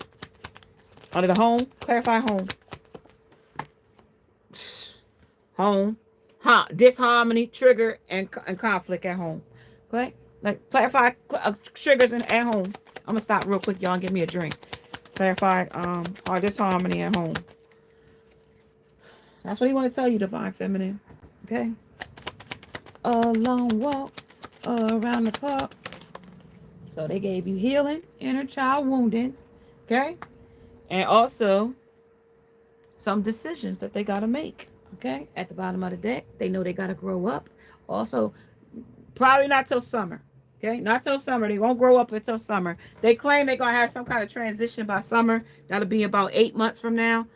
Under the home, clarify home. Home. Disharmony, trigger, and conflict at home. Okay? Like clarify triggers at home. I'm gonna stop real quick, y'all, and give me a drink. Clarify our disharmony at home. That's what he want to tell you, divine feminine. Okay? A long walk around the park. So they gave you healing, inner child woundings. Okay? And also some decisions that they gotta make. Okay? At the bottom of the deck, they know they gotta grow up. Also, probably not till summer. Okay? Not till summer. They won't grow up until summer. They claim they're gonna have some kind of transition by summer. That'll be about 8 months from now.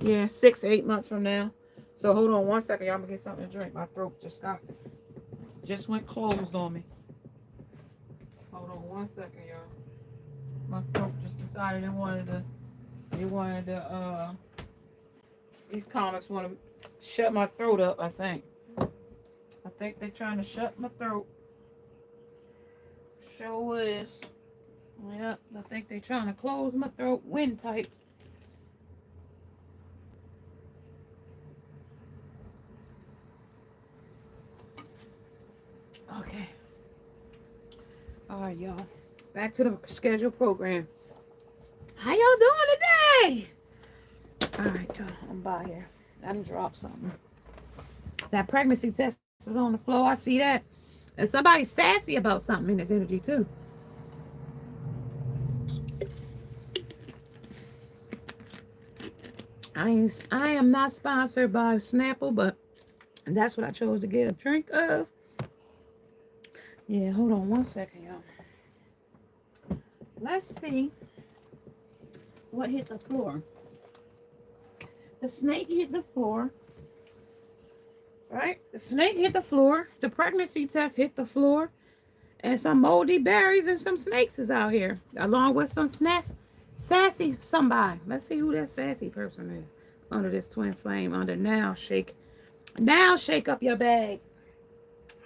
Yeah, 6 to 8 months from now. So hold on one second, y'all. I'm gonna get something to drink. My throat just went closed on me. Hold on one second, y'all. My throat just decided they wanted to these comics want to shut my throat up, I think. I think they're trying to shut my throat. Sure is. Yep, I think they're trying to close my throat windpipe. Okay. All right, y'all. Back to the scheduled program. How y'all doing today? All right, y'all. I'm by here. I done dropped something. That pregnancy test is on the floor. I see that. And somebody's sassy about something in this energy, too. I am not sponsored by Snapple, but that's what I chose to get a drink of. Yeah, hold on one second, y'all. Let's see what hit the floor. The snake hit the floor. Right? The snake hit the floor. The pregnancy test hit the floor. And some moldy berries and some snakes is out here. Along with some sassy somebody. Let's see who that sassy person is. Under this twin flame. Under now shake up your bag.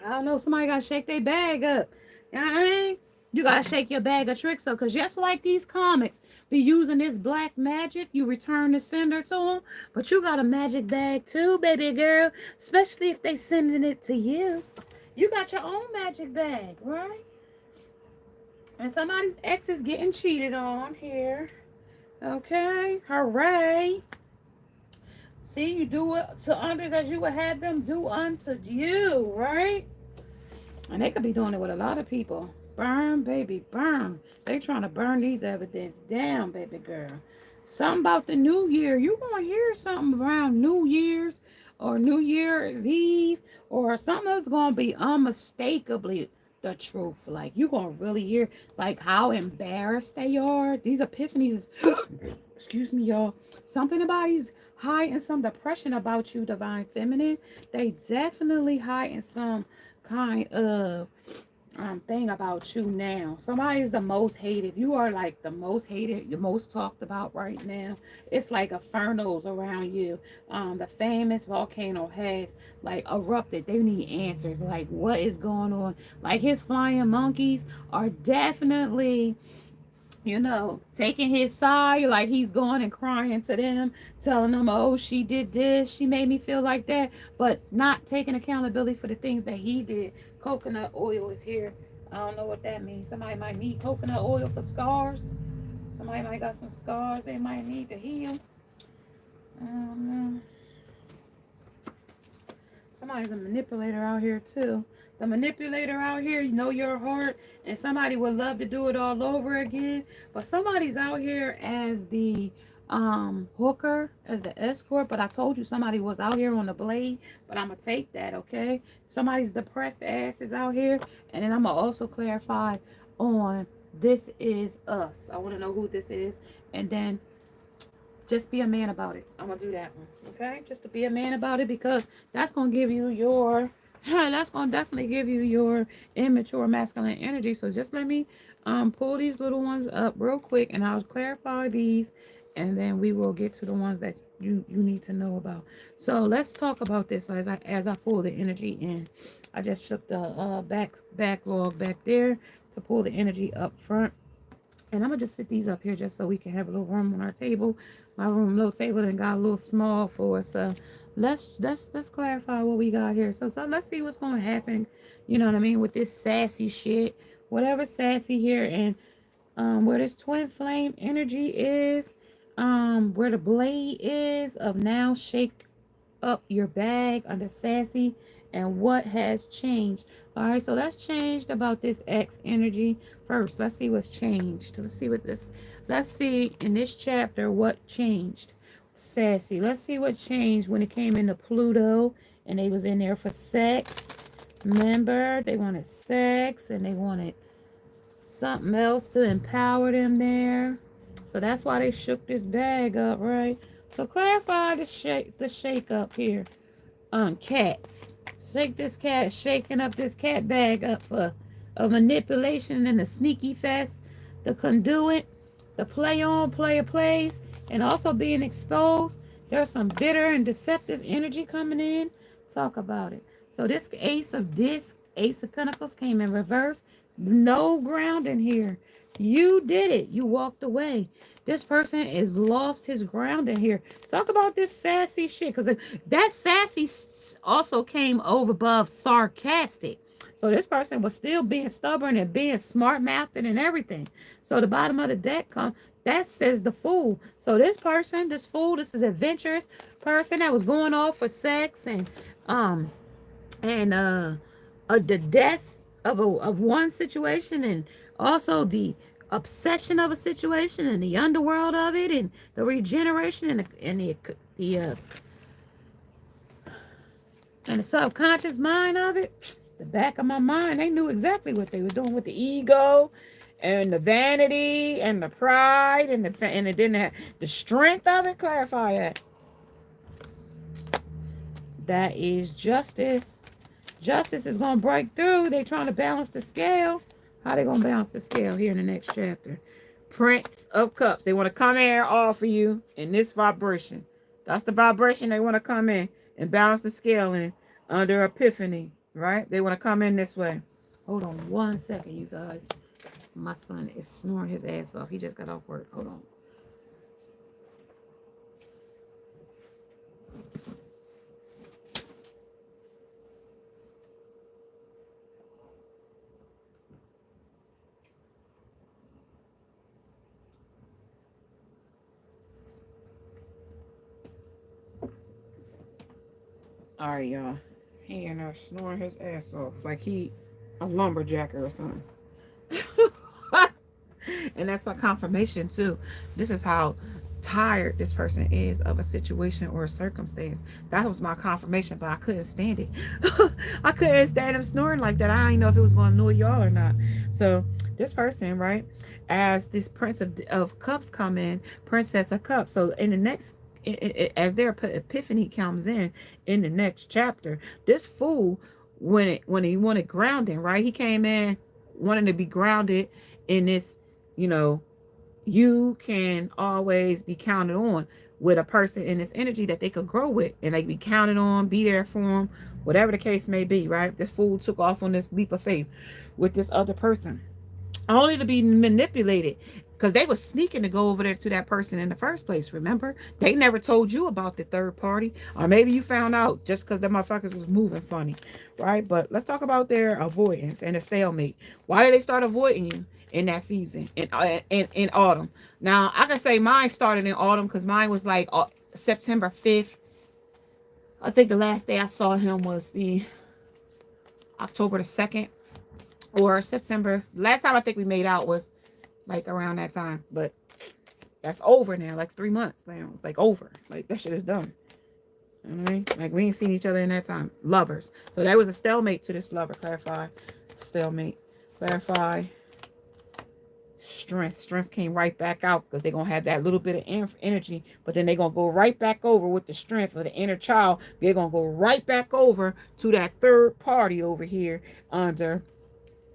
I don't know. Somebody got to shake their bag up. You know what I mean? You got to shake your bag of tricks up. Because just like these comics be using this black magic, you return the sender to them. But you got a magic bag too, baby girl. Especially if they sending it to you. You got your own magic bag, right? And somebody's ex is getting cheated on here. Okay. Hooray. See, you do it to others as you would have them do unto you, right? And they could be doing it with a lot of people. Burn, baby, burn. They trying to burn these evidence down, baby girl. Something about the new year. You gonna hear something around New Year's or New Year's Eve or something that's gonna be unmistakably the truth. Like you gonna really hear like how embarrassed they are. These epiphanies. Excuse me, y'all. Something about these hiding some depression about you, divine feminine. They definitely hiding some kind of thing about you now. Somebody is the most hated. You are like the most hated, the most talked about right now. It's like infernos around you. The famous volcano has like erupted. They need answers. Like what is going on? Like his flying monkeys are definitely taking his side, like he's going and crying to them, telling them, oh, she did this, she made me feel like that, but not taking accountability for the things that he did. Coconut oil is here. I don't know what that means. Somebody might need coconut oil for scars. Somebody might got some scars they might need to heal. I don't know. Somebody's a manipulator out here too. The manipulator out here, you know your heart, and somebody would love to do it all over again. But somebody's out here as the hooker, as the escort. But I told you somebody was out here on the blade. But I'm gonna take that, okay? Somebody's depressed ass is out here, and then I'm gonna also clarify on this is us. I want to know who this is, and then just be a man about it. I'm gonna do that one. Okay, just to be a man about it, because that's gonna give you your that's gonna definitely give you your immature masculine energy. So just let me pull these little ones up real quick, and I'll clarify these, and then we will get to the ones that you need to know about. So let's talk about this as I pull the energy in. I just shook the backlog back there to pull the energy up front. And I'm gonna just sit these up here just so we can have a little room on our table. My room, little table, and got a little small for us. So let's clarify what we got here. So let's see what's gonna happen. You know what I mean, with this sassy shit, whatever sassy here, and where this twin flame energy is, where the blade is of now shake up your bag under sassy, and what has changed. All right, so let's change about this X energy first. Let's see what's changed. Let's see in this chapter what changed. Sassy, let's see what changed when it came into Pluto and they was in there for sex. Remember, they wanted sex and they wanted something else to empower them there. So that's why they shook this bag up, right? So clarify the shake up here on cats. Shake this cat, shaking up this cat bag up for a manipulation and a sneaky fest, the conduit, the play on, player plays, and also being exposed. There's some bitter and deceptive energy coming in. Talk about it. So this ace of disc, ace of pentacles came in reverse. No ground in here. You did it. You walked away. This person is lost his ground in here. Talk about this sassy shit, because that sassy also came over above sarcastic. So this person was still being stubborn and being smart-mouthed and everything. So the bottom of the deck that says the fool. So this person, this fool, this is adventurous person that was going off for sex and the death of one situation, and also the obsession of a situation and the underworld of it, and the regeneration and the subconscious mind of it. The back of my mind, they knew exactly what they were doing with the ego and the vanity and the pride and it didn't have the strength of it. Clarify that. That is justice. Justice is going to break through. They're trying to balance the scale. How they going to balance the scale here in the next chapter? Prince of Cups. They want to come in and offer you in this vibration. That's the vibration they want to come in and balance the scale in under Epiphany, right? They want to come in this way. Hold on one second, you guys. My son is snoring his ass off. He just got off work. Hold on. All right, y'all. He in there snoring his ass off like he a lumberjacker or something. And that's a confirmation too. This is how tired this person is of a situation or a circumstance. That was my confirmation, but I couldn't stand it. I couldn't stand him snoring like that. I didn't know if it was going to annoy y'all or not. So this person, right, as this Prince of Cups come in, Princess of Cups. So in the next, as their epiphany comes in the next chapter, this fool, when he wanted grounding, right, he came in wanting to be grounded in this, you can always be counted on with a person in this energy that they could grow with, and they be counted on, be there for them, whatever the case may be, right? This fool took off on this leap of faith with this other person, only to be manipulated, because they were sneaking to go over there to that person in the first place. Remember, they never told you about the third party, or maybe you found out just because the motherfuckers was moving funny, right? But let's talk about their avoidance and the stalemate. Why did they start avoiding you in that season, in autumn? Now I can say mine started in autumn, because mine was like September 5th. I think the last day I saw him was the October the 2nd, or September. Last time I think we made out was like around that time, but that's over now. Like 3 months now. It's like over. Like that shit is done. You know what I mean? Like we ain't seen each other in that time. Lovers. So that was a stalemate to this lover. Clarify. Stalemate. Clarify. Strength came right back out because they're going to have that little bit of energy, but then they're going to go right back over with the strength of the inner child. They're going to go right back over to that third party over here under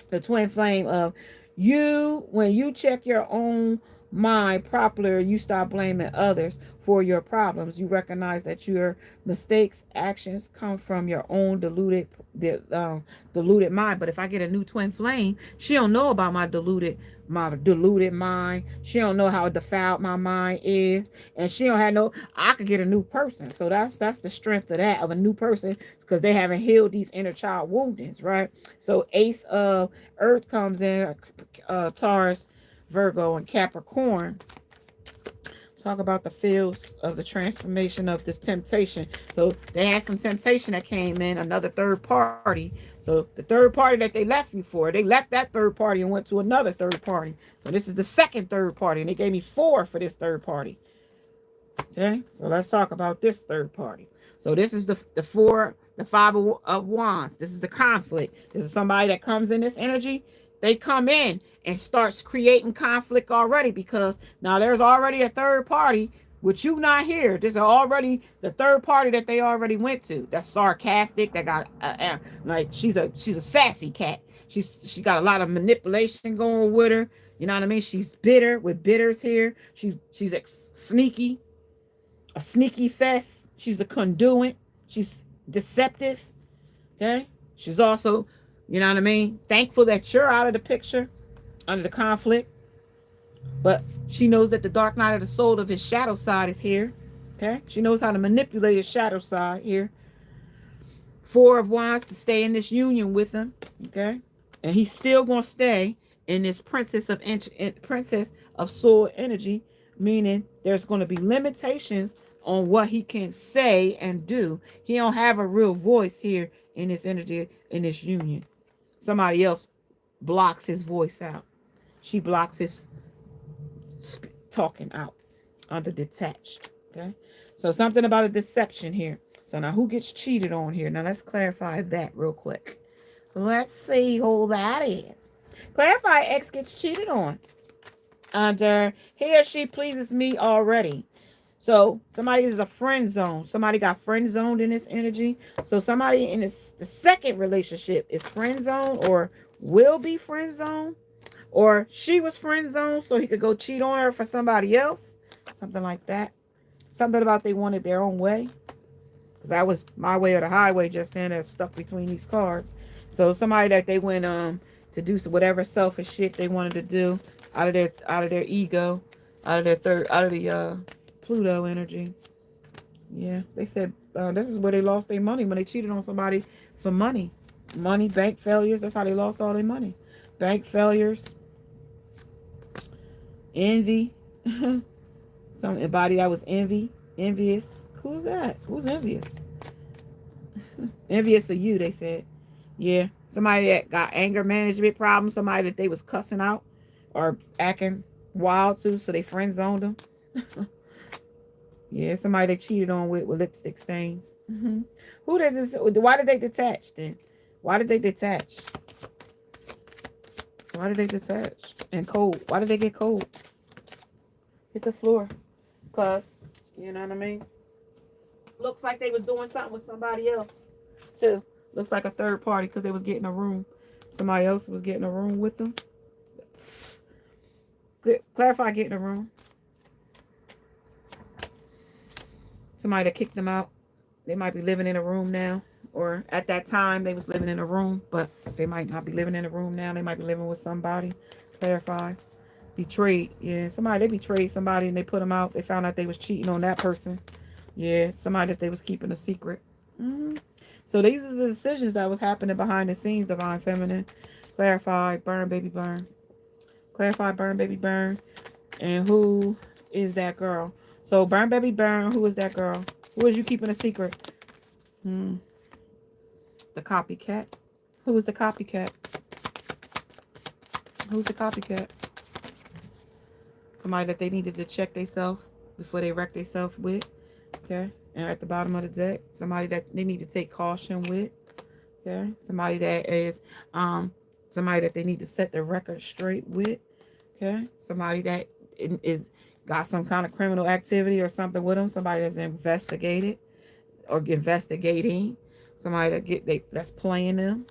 the twin flame of you. When you check your own mind properly, you stop blaming others for your problems. You recognize that your mistakes, actions come from your own deluded mind. But if I get a new twin flame, she don't know about my deluded mind. She don't know how defiled my mind is, and she don't have no. I could get a new person. So that's the strength of that, of a new person, because they haven't healed these inner child woundings, right? So Ace of Earth comes in, Taurus, Virgo, and Capricorn. Talk about the fields of the transformation of the temptation. So they had some temptation that came in, another third party. So the third party that they left you for, they left that third party and went to another third party. So this is the second third party, and they gave me 4 for this third party. Okay, so let's talk about this third party. So this is the 5 of wands. This is the conflict. This is somebody that comes in this energy. They come in and starts creating conflict already, because now there's already a third party with you not here. This is already the third party that they already went to. That's sarcastic. That got like she's a sassy cat. She got a lot of manipulation going with her. You know what I mean? She's bitter with bitters here. She's sneaky. A sneaky fest. She's a conduit. She's deceptive. Okay. She's also, you know what I mean, thankful that you're out of the picture under the conflict. But she knows that the dark night of the soul of his shadow side is here. Okay. She knows how to manipulate his shadow side here. 4 of wands to stay in this union with him. Okay. And he's still going to stay in this princess of soul energy, meaning there's going to be limitations on what he can say and do. He don't have a real voice here in this energy, in this union. Somebody else blocks his voice out. She blocks his talking out under detached. Okay, so something about a deception here. So now who gets cheated on here? Now let's clarify that real quick. Let's see who that is. Clarify. X gets cheated on under he or she pleases me already. So somebody is a friend zone. Somebody got friend zoned in this energy. So somebody in the second relationship is friend zone or will be friend zone, or she was friend zone so he could go cheat on her for somebody else. Something like that. Something about they wanted their own way. Because that was my way or the highway just then that's stuck between these cards. So somebody that they went to do whatever selfish shit they wanted to do out of their ego, out of the Pluto energy. Yeah, they said this is where they lost their money, when they cheated on somebody for money. Money, bank failures. That's how they lost all their money. Bank failures. Envy. Somebody that was envious. Who's that? Who's envious? Envious of you, they said. Yeah. Somebody that got anger management problems. Somebody that they was cussing out or acting wild to, so they friend zoned them. Yeah, somebody they cheated on with lipstick stains. Who did this? Why did they detach then? Why did they detach? Why did they detach? And cold. Why did they get cold? Hit the floor. Because, you know what I mean? Looks like they was doing something with somebody else, too. Looks like a third party because they was getting a room. Somebody else was getting a room with them. Clarify getting a room. Somebody that kicked them out. They might be living in a room now. Or at that time, they was living in a room. But they might not be living in a room now. They might be living with somebody. Clarify. Betrayed. Yeah, they betrayed somebody and they put them out. They found out they was cheating on that person. Yeah, somebody that they was keeping a secret. So these are the decisions that was happening behind the scenes, Divine Feminine. Clarify. Burn, baby, burn. Clarify, burn, baby, burn. And who is that girl? So, burn, baby, burn. Who is that girl? Who is you keeping a secret? The copycat. Who is the copycat? Who's the copycat? Somebody that they needed to check themselves before they wreck themselves with. Okay. And at the bottom of the deck, somebody that they need to take caution with. Okay. Somebody that is somebody that they need to set the record straight with. Okay, somebody that is got some kind of criminal activity or something with them. Somebody that's investigated or investigating. Somebody that's playing them.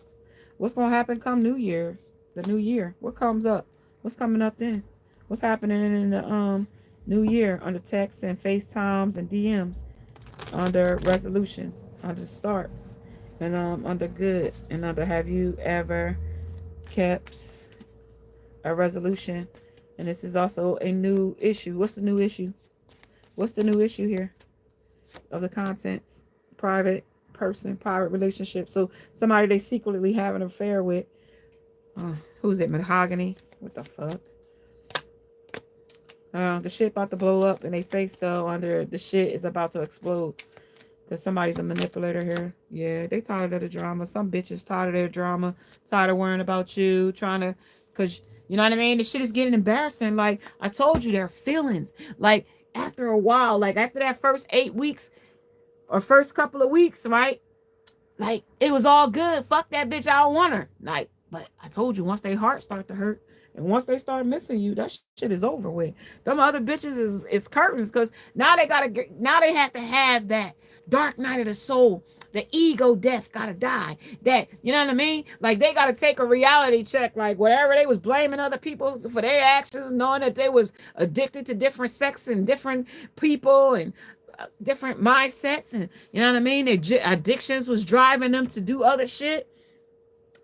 What's gonna happen come New Year's? The new year. What comes up? What's coming up then? What's happening in the new year under texts and FaceTimes and DMs, under resolutions, under starts, and under good, and under have you ever kept a resolution? And this is also a new issue. What's the new issue? What's the new issue here of the contents? Private person, private relationship. So somebody they secretly have an affair with. Who's it? Mahogany? What the fuck? The shit about to blow up in their face though. Under the shit is about to explode. Because somebody's a manipulator here. Yeah, they tired of the drama. Some bitches tired of their drama. Tired of worrying about you. Trying to, because, you know what I mean? The shit is getting embarrassing. Like, I told you, their feelings. Like, after a while, like, after that first 8 weeks, or first couple of weeks, right? Like, it was all good. Fuck that bitch. I don't want her. Like, but I told you, once their heart start to hurt, and once they start missing you, that shit is over with. Them other bitches is curtains, because now they have to have that dark night of the soul. The ego death gotta die. That, you know what I mean? Like, they gotta take a reality check. Like, whatever they was blaming other people for their actions, knowing that they was addicted to different sex and different people and different mindsets, and you know what I mean? Their addictions was driving them to do other shit.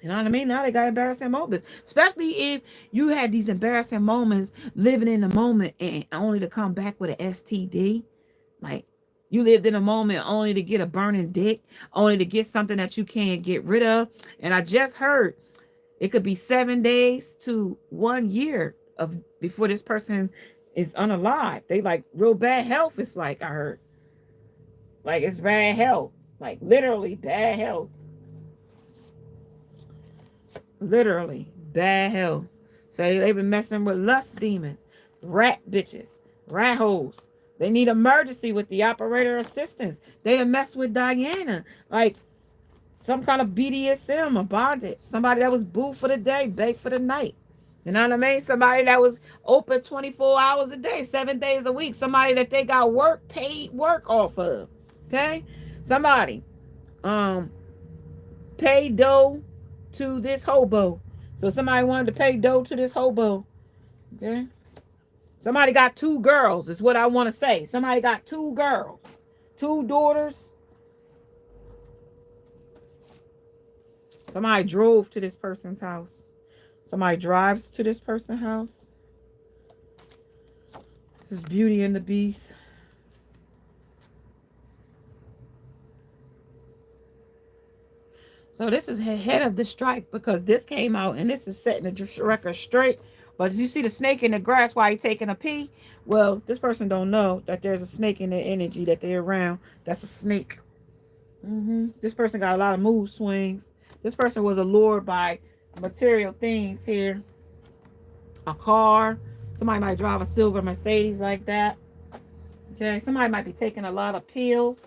You know what I mean? Now they got embarrassing moments. Especially if you had these embarrassing moments living in the moment and only to come back with an STD. Like, you lived in a moment only to get a burning dick, only to get something that you can't get rid of. And I just heard it could be 7 days to 1 year of before this person is unalive. They like real bad health. It's like, I heard. Like, it's bad health. Like, literally bad health. Literally bad health. So they've been messing with lust demons, rat bitches, rat holes. They need emergency with the operator assistance. They done messed with Diana. Like, some kind of BDSM or bondage. Somebody that was boo for the day, bake for the night. You know what I mean? Somebody that was open 24 hours a day, 7 days a week. Somebody that they got work, paid work off of. Okay? Somebody paid dough to this hobo. So somebody wanted to pay dough to this hobo. Okay? Somebody got 2 girls, is what I want to say. Somebody got 2 girls, 2 daughters. Somebody drove to this person's house. Somebody drives to this person's house. This is Beauty and the Beast. So this is ahead of the strike, because this came out and this is setting the record straight. But you see the snake in the grass while you're taking a pee? Well, this person don't know that there's a snake in their energy that they're around. That's a snake. This person got a lot of mood swings. This person was allured by material things here. A car. Somebody might drive a silver Mercedes like that. Okay, somebody might be taking a lot of pills.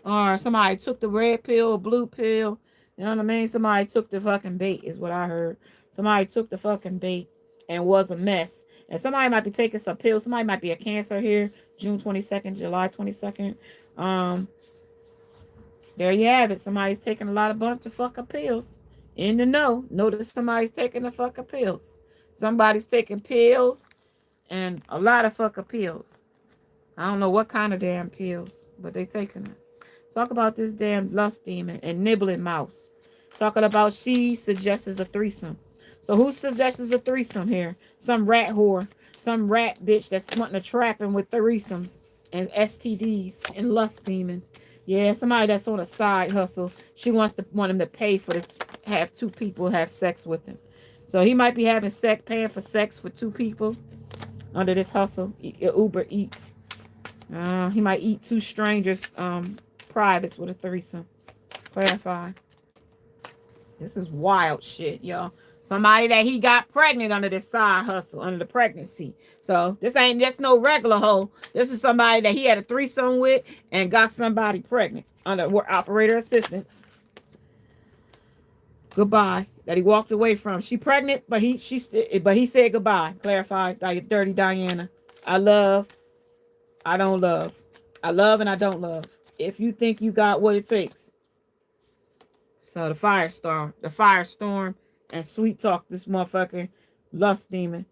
Or somebody took the red pill, blue pill. You know what I mean? Somebody took the fucking bait is what I heard. Somebody took the fucking bait and was a mess. And somebody might be taking some pills. Somebody might be a Cancer here. June 22nd, July 22nd. There you have it. Somebody's taking a lot of bunch of fucking pills. In the know. Notice somebody's taking the fucking pills. Somebody's taking pills and a lot of fucking pills. I don't know what kind of damn pills, but they taking them. Talk about this damn lust demon and nibbling mouse. Talking about she suggests a threesome. So who suggests a threesome here? Some rat whore. Some rat bitch that's wanting to trap him with threesomes and STDs and lust demons. Yeah, somebody that's on a side hustle. She want him to pay for to have 2 people have sex with him. So he might be having sex, paying for sex for 2 people under this hustle. Uber Eats. He might eat 2 strangers privates with a threesome. Clarify. This is wild shit, y'all. Somebody that he got pregnant under this side hustle, under the pregnancy. So this ain't just no regular hoe. This is somebody that he had a threesome with and got somebody pregnant under operator assistance. Goodbye. that he walked away from. She pregnant, but he said goodbye. Clarify, dirty Diana. I love, I don't love. I love and I don't love. If you think you got what it takes. So the firestorm and sweet talk this motherfucker lust demon.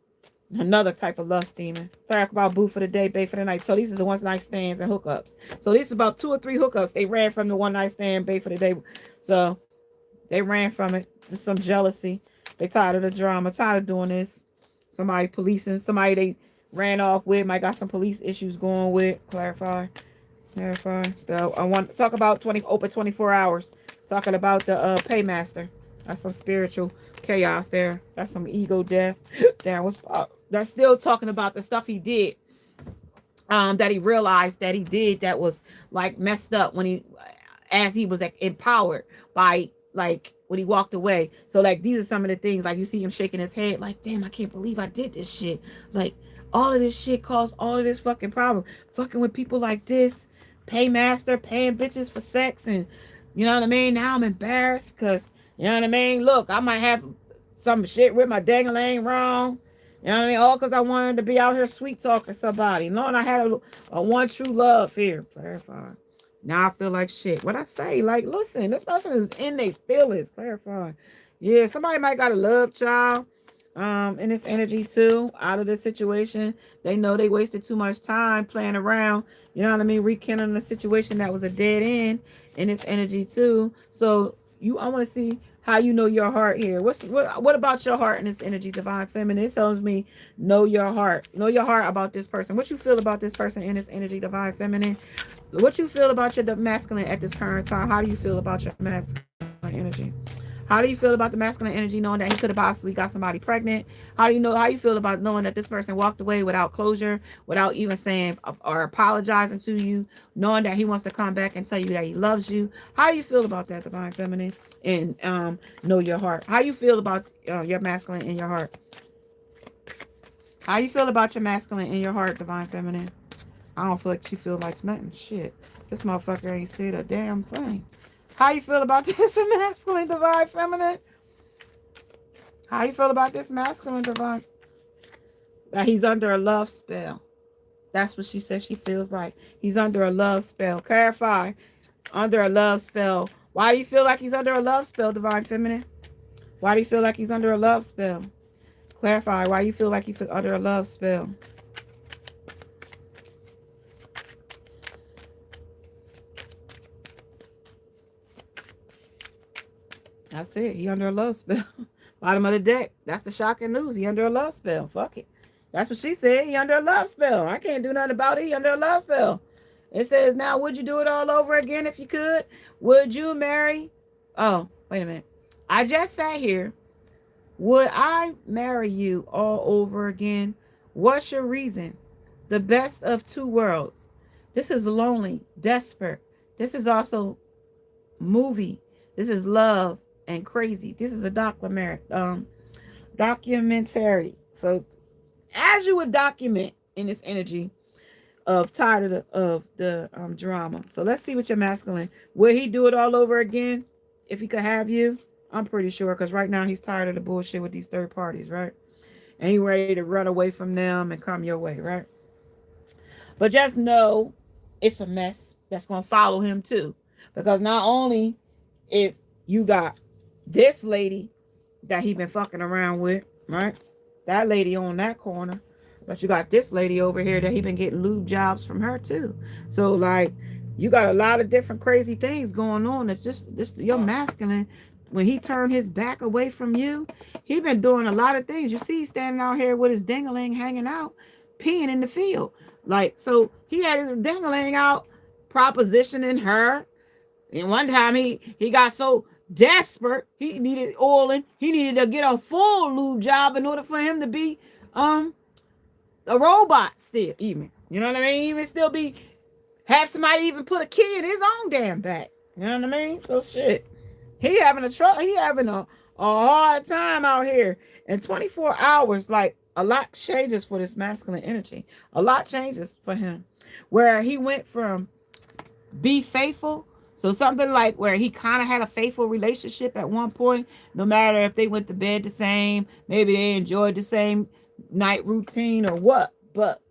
Another type of lust demon. Talk about boo for the day, bae for the night. So these are the one night stands and hookups. So this is about 2 or 3 hookups. They ran from the one night stand, bae for the day. So they ran from it. Just some jealousy. They tired of the drama. Tired of doing this. Somebody policing. Somebody they ran off with. Might got some police issues going with. Clarify. So I want to talk about open 24 hours. Talking about the paymaster. That's some spiritual chaos there. That's some ego death. That's still talking about the stuff he did. That he realized that he did that was like messed up as he was like, empowered by like when he walked away. So like these are some of the things like you see him shaking his head like, damn, I can't believe I did this shit. Like all of this shit caused all of this fucking problem. Fucking with people like this. Paymaster, paying bitches for sex, and you know what I mean? Now I'm embarrassed because, you know what I mean? Look, I might have some shit with my dang-a-lang wrong. You know what I mean? All because I wanted to be out here sweet talking somebody. Lord, I had a one true love here. Clarify. Now I feel like shit. What I say? Like, listen, this person is in their feelings. Clarify. Yeah, somebody might got a love child in this energy too, out of this situation. They know they wasted too much time playing around, you know what I mean, rekindling a situation that was a dead end in this energy too. So I want to see how you know your heart here. What about your heart in this energy, divine feminine? It tells me know your heart about this person. What you feel about this person in this energy, divine feminine? What you feel about your masculine at this current time? How do you feel about your masculine energy? How do you feel about the masculine energy knowing that he could have possibly got somebody pregnant? How you feel about knowing that this person walked away without closure, without even saying or apologizing to you, knowing that he wants to come back and tell you that he loves you? How do you feel about that, divine feminine? And know your heart. How you feel about your masculine in your heart? How you feel about your masculine in your heart, divine feminine? I don't feel like she feel like nothing. Shit. This motherfucker ain't said a damn thing. How you feel about this masculine, divine feminine? How you feel about this masculine, divine? That he's under a love spell. That's what she says she feels like. He's under a love spell. Clarify. Under a love spell. Why do you feel like he's under a love spell, divine feminine? Why do you feel like he's under a love spell? Clarify. Why you feel like he's under a love spell? That's it. He under a love spell. Bottom of the deck. That's the shocking news. He under a love spell. Fuck it. That's what she said. He under a love spell. I can't do nothing about it. He under a love spell. It says, now, would you do it all over again if you could? Would you marry? Oh, wait a minute. I just sat here. Would I marry you all over again? What's your reason? The best of two worlds. This is lonely, desperate. This is also movie. This is love and crazy. This is a documentary. So as you would document in this energy of tired of the drama. So let's see what your masculine. Will he do it all over again if he could have you? I'm pretty sure, because right now he's tired of the bullshit with these third parties, right? And he ready to run away from them and come your way, right? But just know it's a mess that's going to follow him too. Because not only is you got this lady that he been fucking around with, right? That lady on that corner. But you got this lady over here that he been getting lube jobs from her too. So like you got a lot of different crazy things going on. It's just your masculine. When he turned his back away from you, he been doing a lot of things. You see, he's standing out here with his ding-a-ling hanging out, peeing in the field. Like, so he had his ding-a-ling out, propositioning her. And one time he got so desperate, he needed oiling. He needed to get a full lube job in order for him to be a robot still, even. You know what I mean? Even still have somebody even put a key in his own damn back. You know what I mean? So shit. He having a hard time out here. In 24 hours, like a lot changes for this masculine energy. A lot changes for him. Where he went from be faithful So something like where he kind of had a faithful relationship at one point, no matter if they went to bed the same, maybe they enjoyed the same night routine or what. But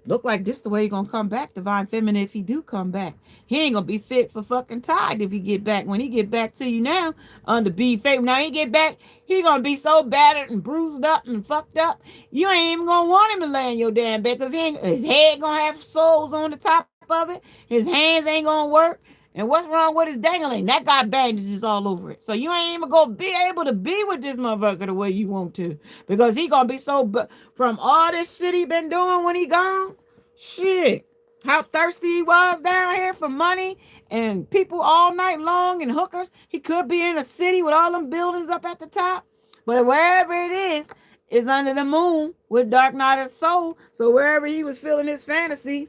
look like this the way he gonna come back, divine feminine, if he do come back. He ain't gonna be fit for fucking tide if he get back. When he get back to you now, under be faithful. Now he get back, he gonna be so battered and bruised up and fucked up. You ain't even gonna want him to lay in your damn bed because his head gonna have soles on the top of it. His hands ain't gonna work. And what's wrong with his dangling? That got bandages all over it. So you ain't even gonna be able to be with this motherfucker the way you want to. Because he gonna be so, from all this shit he been doing when he gone, shit. How thirsty he was down here for money and people all night long and hookers. He could be in a city with all them buildings up at the top. But wherever it is under the moon with Dark Night of the Soul. So wherever he was feeling his fantasies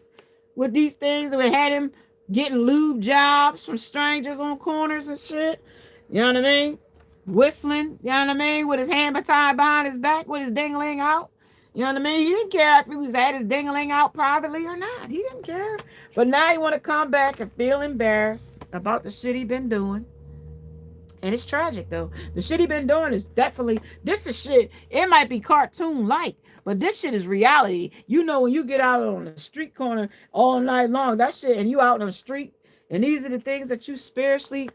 with these things, we had him getting lube jobs from strangers on corners and shit. You know what I mean? Whistling, you know what I mean? With his hand tied behind his back with his dingling out. You know what I mean? He didn't care if he was at his dingling out privately or not. He didn't care. But now he want to come back and feel embarrassed about the shit he been doing. And it's tragic, though. The shit he been doing is definitely, this is shit. It might be cartoon-like, but this shit is reality. You know, when you get out on the street corner all night long, that shit, and you out on the street, and these are the things that you spiritually,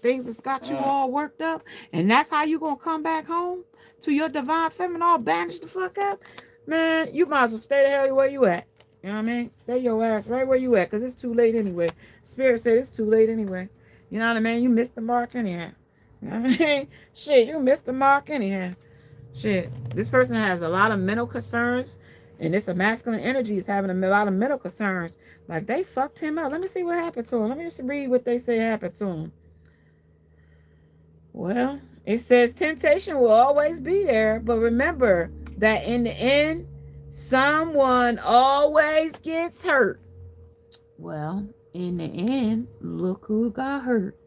things that's got you all worked up, and that's how you gonna come back home to your divine feminine all bandaged the fuck up? Man, you might as well stay the hell where you at. You know what I mean? Stay your ass right where you at, because it's too late anyway. Spirit said it's too late anyway. You know what I mean? You missed the mark anyhow. You know what I mean? Shit, you missed the mark anyhow. Shit, this person has a lot of mental concerns, and this masculine energy is having a lot of mental concerns. Like, they fucked him up. Let me see what happened to him. Let me just read what they say happened to him. Well, it says temptation will always be there, but remember that in the end, someone always gets hurt. Well, in the end, look who got hurt.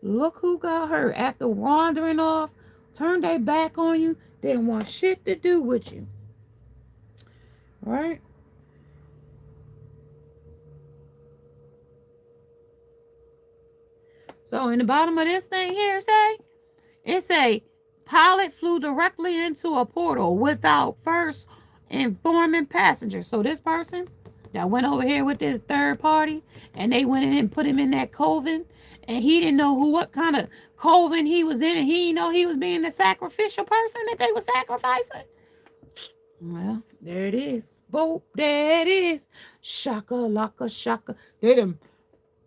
Look who got hurt. After wandering off, turned their back on you, didn't want shit to do with you. Right? So in the bottom of this thing here, it say pilot flew directly into a portal without first informing passengers. So this person that went over here with this third party, and they went in and put him in that coven, and he didn't know what kind of coven he was in, and he didn't know he was being the sacrificial person that they were sacrificing. Well, there it is. Boop, there it is. Shaka, laka, shaka. They done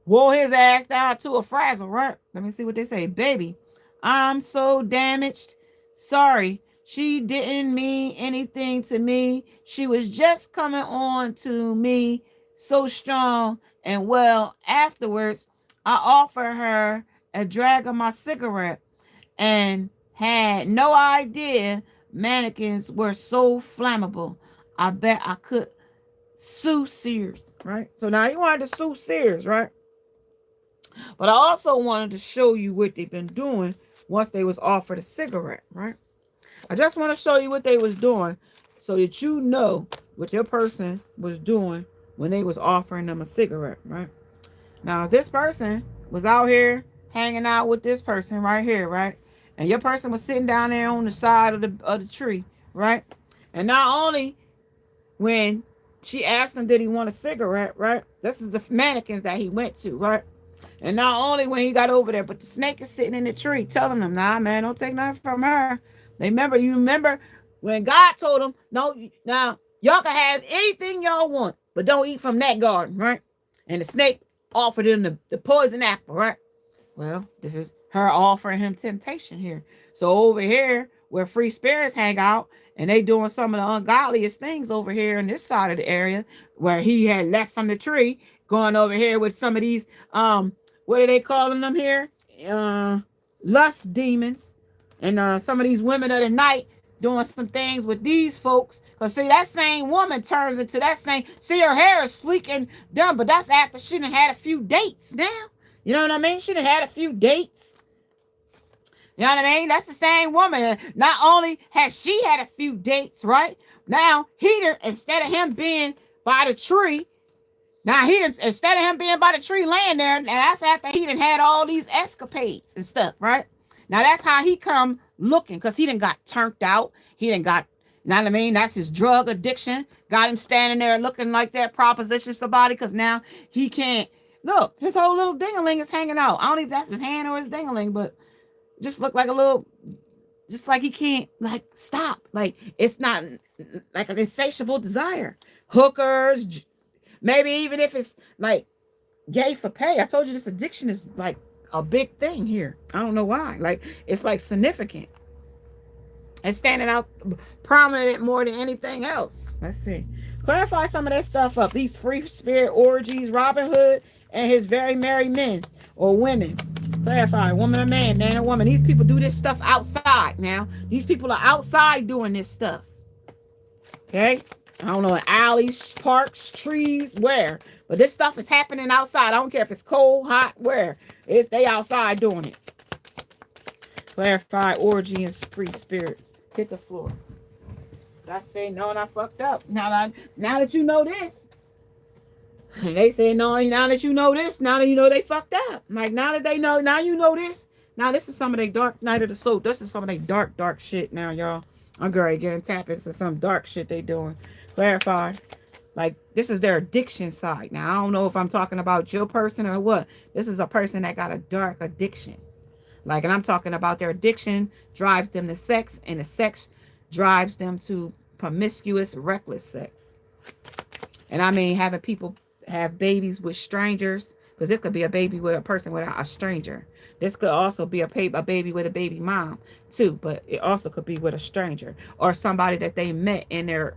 wore his ass down to a frazzle, right? Let me see what they say. Baby, I'm so damaged. Sorry, she didn't mean anything to me. She was just coming on to me so strong. And well, afterwards, I offered her a drag of my cigarette and had no idea mannequins were so flammable. I bet I could sue Sears, right? So now you wanted to sue Sears, right? But I also wanted to show you what they've been doing once they was offered a cigarette, right? I just want to show you what they was doing so that you know what your person was doing when they was offering them a cigarette, right? Now, this person was out here hanging out with this person right here, right? And your person was sitting down there on the side of the tree, right? And not only when she asked him, did he want a cigarette, right? This is the mannequins that he went to, right? And not only when he got over there, but the snake is sitting in the tree telling him, nah, man, don't take nothing from her. You remember when God told him, no, now y'all can have anything y'all want, but don't eat from that garden, right? And the snake offered him the poison apple, right? Well, this is her offering him temptation here. So over here, where free spirits hang out, and they doing some of the ungodliest things over here in this side of the area, where he had left from the tree, going over here with some of these, what are they calling them here? Lust demons. And some of these women of the night doing some things with these folks. Because, see, that same woman turns into that same... See, her hair is sleek and done, but that's after she done had a few dates now. You know what I mean? She done had a few dates. You know what I mean? That's the same woman. Not only has she had a few dates, right? Now, he done, instead of him being by the tree, Now he didn't, instead of him being by the tree laying there, and that's after he done had all these escapades and stuff, right? Now that's how he come looking, because he done got turned out. He done got, you know what I mean? That's his drug addiction. Got him standing there looking like that proposition somebody, because now he can't, look, his whole little dingaling is hanging out. I don't know if that's his hand or his dingaling, but just look like a little, just like he can't like stop. Like it's not like an insatiable desire. Hookers, maybe even if it's like gay for pay. I told you this addiction is like a big thing here. I don't know why. Like it's like significant. It's standing out prominent more than anything else. Let's see. Clarify some of that stuff up. These free spirit orgies, Robin Hood, and his very merry men or women. Clarify, woman or man or woman. These people do this stuff outside now. These people are outside doing this stuff. Okay? I don't know, alleys, parks, trees, where. But this stuff is happening outside. I don't care if it's cold, hot, where. They outside doing it. Clarify orgy and free spirit. Hit the floor. But I say no and I fucked up. Now that you know this. And they say no, now that you know this, now that you know they fucked up. Like now that they know, now you know this. Now this is some of their dark night of the soul. This is some of their dark shit now, y'all. I'm going to get and tap into some dark shit they doing. Clarify. Like this is their addiction side. Now I don't know if I'm talking about your person or what. This is a person that got a dark addiction. Like, and I'm talking about their addiction drives them to sex, and the sex drives them to promiscuous, reckless sex. And I mean having people have babies with strangers, because this could be a baby with a person without a stranger. This could also be a baby with a baby mom too, but it also could be with a stranger or somebody that they met in their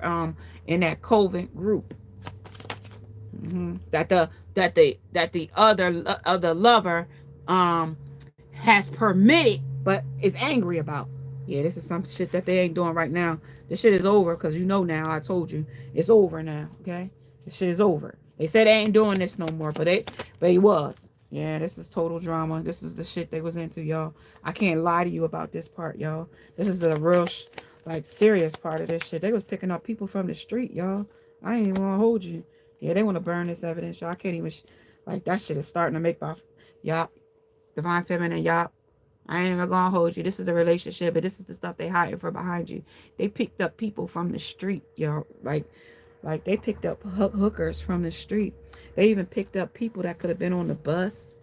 in that covent group. That the other lover has permitted but is angry about. Yeah, this is some shit that they ain't doing right now. This shit is over, because you know now, I told you it's over now. Okay, this shit is over. They said they ain't doing this no more, but he was. Yeah, this is total drama. This is the shit they was into, y'all. I can't lie to you about this part, y'all. This is the real like serious part of this shit. They was picking up people from the street, y'all. I ain't even want to hold you. Yeah, they want to burn this evidence, y'all. I can't even like that shit is starting to make my y'all divine feminine, y'all. I ain't even gonna hold you. This is a relationship, but this is the stuff they hiding from behind you. They picked up people from the street, y'all. Like they picked up hookers from the street. They even picked up people that could have been on the bus.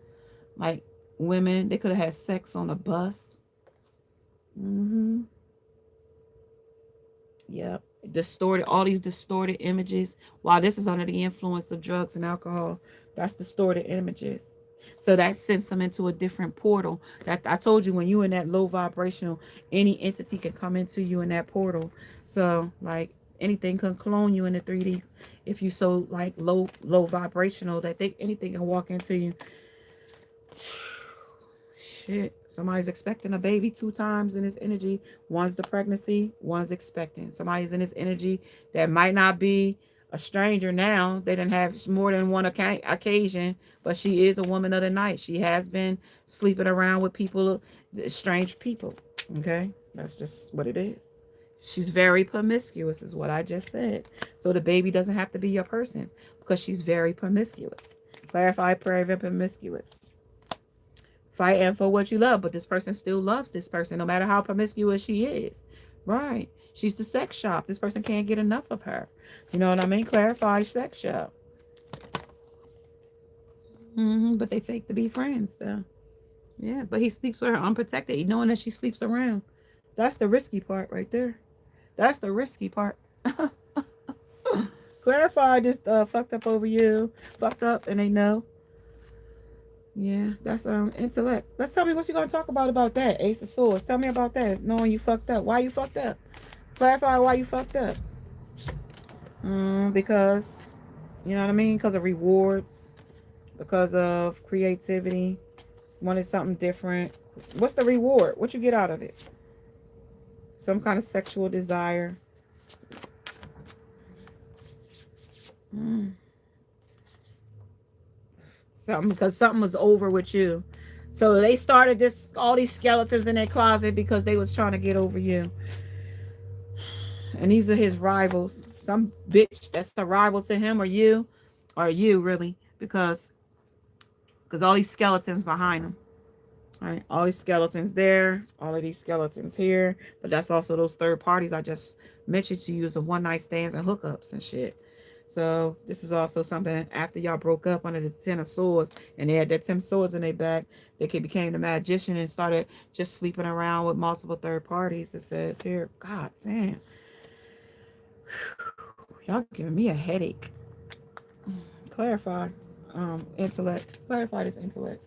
Like women, they could have had sex on the bus. Yep. Distorted, all these distorted images. While this is under the influence of drugs and alcohol, that's distorted images. So that sends them into a different portal. That I told you, when you in that low vibrational, any entity can come into you in that portal. So like anything can clone you in the 3D if you so like low vibrational, that anything can walk into you. Shit. Somebody's expecting a baby 2 times in this energy. One's the pregnancy, one's expecting. Somebody's in this energy that might not be a stranger now. They didn't have more than one occasion, but she is a woman of the night. She has been sleeping around with people, strange people. Okay? That's just what it is. She's very promiscuous is what I just said. So the baby doesn't have to be your person's, because she's very promiscuous. Clarify, very promiscuous. Fighting for what you love, but this person still loves this person no matter how promiscuous she is. Right. She's the sex shop. This person can't get enough of her. You know what I mean? Clarify, sex shop. But they fake to be friends though. Yeah, but he sleeps with her unprotected, knowing that she sleeps around. That's the risky part right there. That's the risky part. Clarify, just fucked up over you. Fucked up and they know. Yeah, that's intellect. Let's tell me what you're gonna talk about that. Ace of Swords. Tell me about that. Knowing you fucked up. Why you fucked up? Clarify why you fucked up. Because, you know what I mean? Because of rewards. Because of creativity. Wanted something different. What's the reward? What you get out of it? Some kind of sexual desire. Something, because something was over with you. So they started all these skeletons in their closet because they was trying to get over you. And these are his rivals. Some bitch that's a rival to him or you. or you really, because all these skeletons behind them. All right, all these skeletons there, all of these skeletons here, but that's also those third parties I just mentioned to you as the one night stands and hookups and shit. So this is also something after y'all broke up under the 10 of Swords, and they had that 10 swords in their back. They became the magician and started just sleeping around with multiple third parties. It says here, God damn, y'all giving me a headache. Clarify, intellect. Clarify this intellect.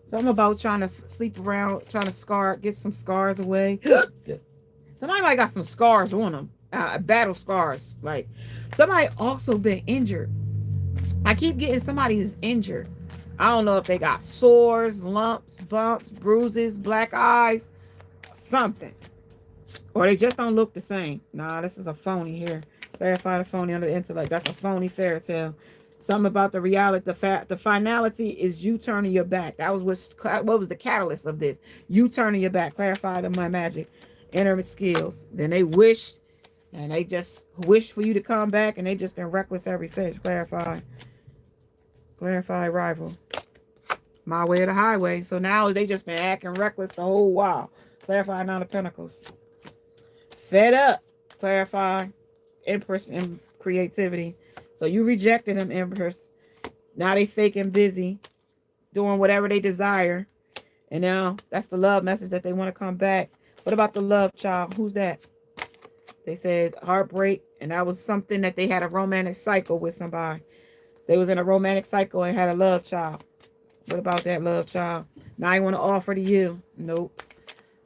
Something about trying to sleep around, trying to get some scars away. Somebody might got some scars on them, battle scars. Like somebody also been injured. I keep getting somebody's injured. I don't know if they got sores, lumps, bumps, bruises, black eyes, something. Or they just don't look the same. Nah, this is a phony here. Verify the phony under the intellect. That's a phony fairy tale. Something about the reality, the finality is you turning your back. That was what was the catalyst of this. You turning your back. Clarify the my magic inner skills. Then they wished, and they just wished for you to come back, and they just been reckless ever since. Clarify rival. My way or the highway. So now they just been acting reckless the whole while. Clarify Nine of Pentacles. Fed up. Clarify Empress and creativity. So you rejected them, Empress. Now they fake and busy doing whatever they desire. And now that's the love message that they want to come back. What about the love child? Who's that? They said heartbreak, and that was something that they had a romantic cycle with somebody. They was in a romantic cycle and had a love child. What about that love child? Now I want to offer to you. Nope.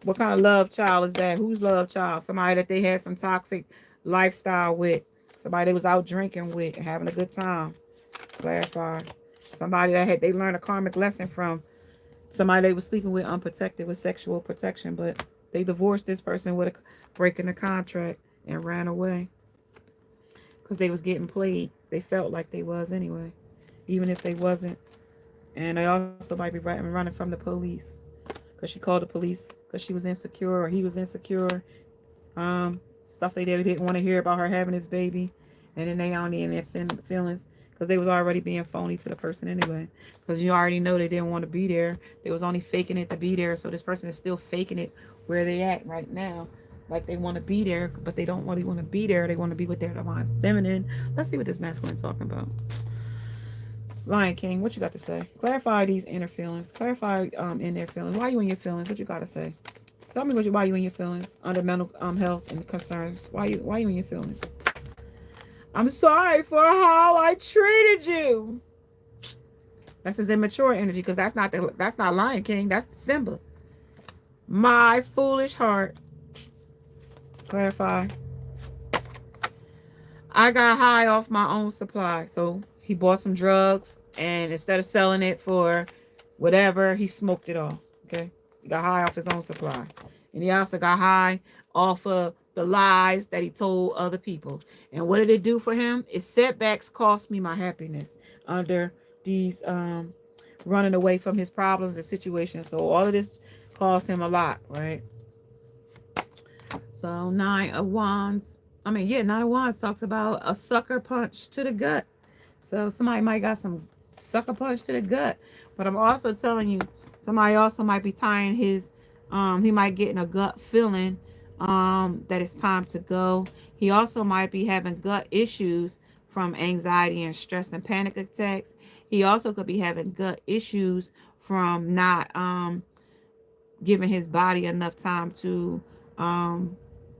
What kind of love child is that? Who's love child? Somebody that they had some toxic lifestyle with. Somebody they was out drinking with and having a good time. Clarify. Somebody that they learned a karmic lesson from. Somebody they was sleeping with unprotected with sexual protection, but they divorced this person with breaking the contract and ran away. Because they was getting played. They felt like they was anyway. Even if they wasn't. And they also might be running from the police. Because she called the police because she was insecure or he was insecure. Stuff they didn't want to hear about her having this baby. And then they only in their feelings. Because they was already being phony to the person anyway. Because you already know they didn't want to be there. They was only faking it to be there. So this person is still faking it where they at right now. Like they want to be there, but they don't really want to be there. They want to be with their divine feminine. Let's see what this masculine is talking about. Lion King, what you got to say? Clarify these inner feelings. Clarify in their feelings. Why you in your feelings? What you got to say? Tell me why you in your feelings under mental health and concerns. Why you in your feelings? I'm sorry for how I treated you. That's his immature energy because that's not Lion King. That's Simba. My foolish heart. Clarify. I got high off my own supply. So he bought some drugs and instead of selling it for whatever, he smoked it all. Okay. He got high off his own supply. And he also got high off of the lies that he told other people. And what did it do for him? It setbacks cost me my happiness under these running away from his problems and situations. So all of this cost him a lot, right? So Nine of Wands talks about a sucker punch to the gut. So somebody might got some sucker punch to the gut. But I'm also telling you, somebody also might be tying his, he might get in a gut feeling that it's time to go. He also might be having gut issues from anxiety and stress and panic attacks. He also could be having gut issues from not giving his body enough time to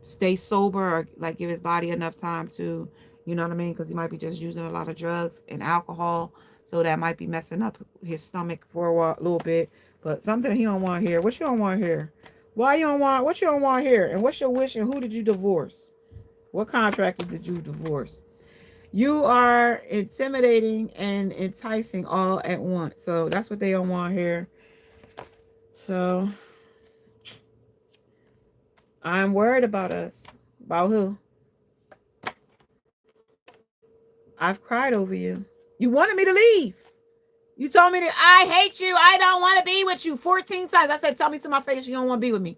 stay sober, or like give his body enough time to, you know what I mean? Because he might be just using a lot of drugs and alcohol. So that might be messing up his stomach for a little bit. But something he don't want to hear. What you don't want to hear? Why you don't want? What you don't want to hear? And what's your wish? And who did you divorce? What contractor did you divorce? You are intimidating and enticing all at once. So that's what they don't want to hear. So I'm worried about us. About who? I've cried over you. You wanted me to leave. You told me that I hate you. I don't want to be with you 14 times. I said, tell me to my face you don't want to be with me.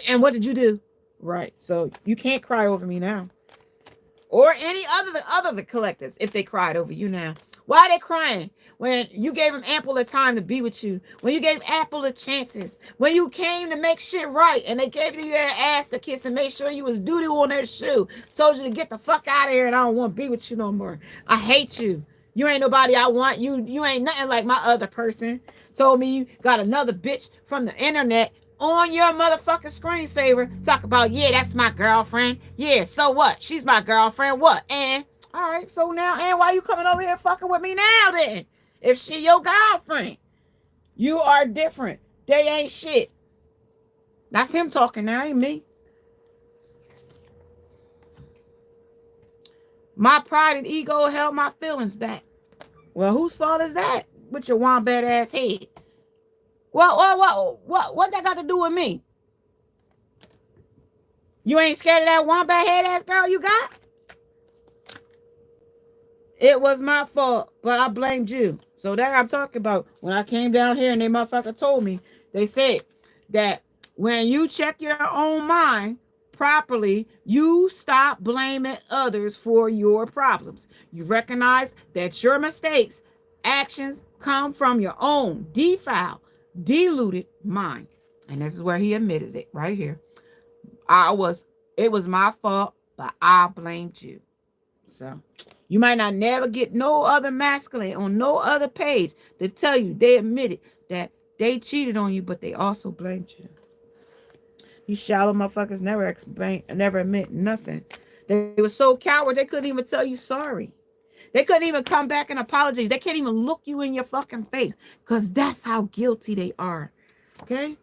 And what did you do? Right. So you can't cry over me now. or any other the collectives if they cried over you now. Why are they crying? When you gave them ample of time to be with you, when you gave ample of chances, when you came to make shit right, and they gave you their ass to kiss and make sure you was doo doo on their shoe, told you to get the fuck out of here and I don't want to be with you no more. I hate you. You ain't nobody I want. You ain't nothing like my other person. Told me you got another bitch from the internet on your motherfucking screensaver. Talk about, yeah, that's my girlfriend. Yeah, so what? She's my girlfriend. What? And all right, so now, and why you coming over here fucking with me now then? If she your girlfriend, you are different. They ain't shit. That's him talking now, ain't me. My pride and ego held my feelings back. Well, whose fault is that? With your wombat ass head. What that got to do with me? You ain't scared of that wombat head ass girl you got? It was my fault, but I blamed you. So that I'm talking about. When I came down here and they motherfucker told me, they said that when you check your own mind properly, you stop blaming others for your problems. You recognize that your mistakes, actions come from your own defiled, diluted mind. And this is where he admits it right here. It was my fault, but I blamed you. So you might not never get no other masculine on no other page to tell you they admitted that they cheated on you, but they also blamed you. These shallow motherfuckers never admit nothing. They were so coward they couldn't even tell you sorry. They couldn't even come back and apologize. They can't even look you in your fucking face because that's how guilty they are. Okay?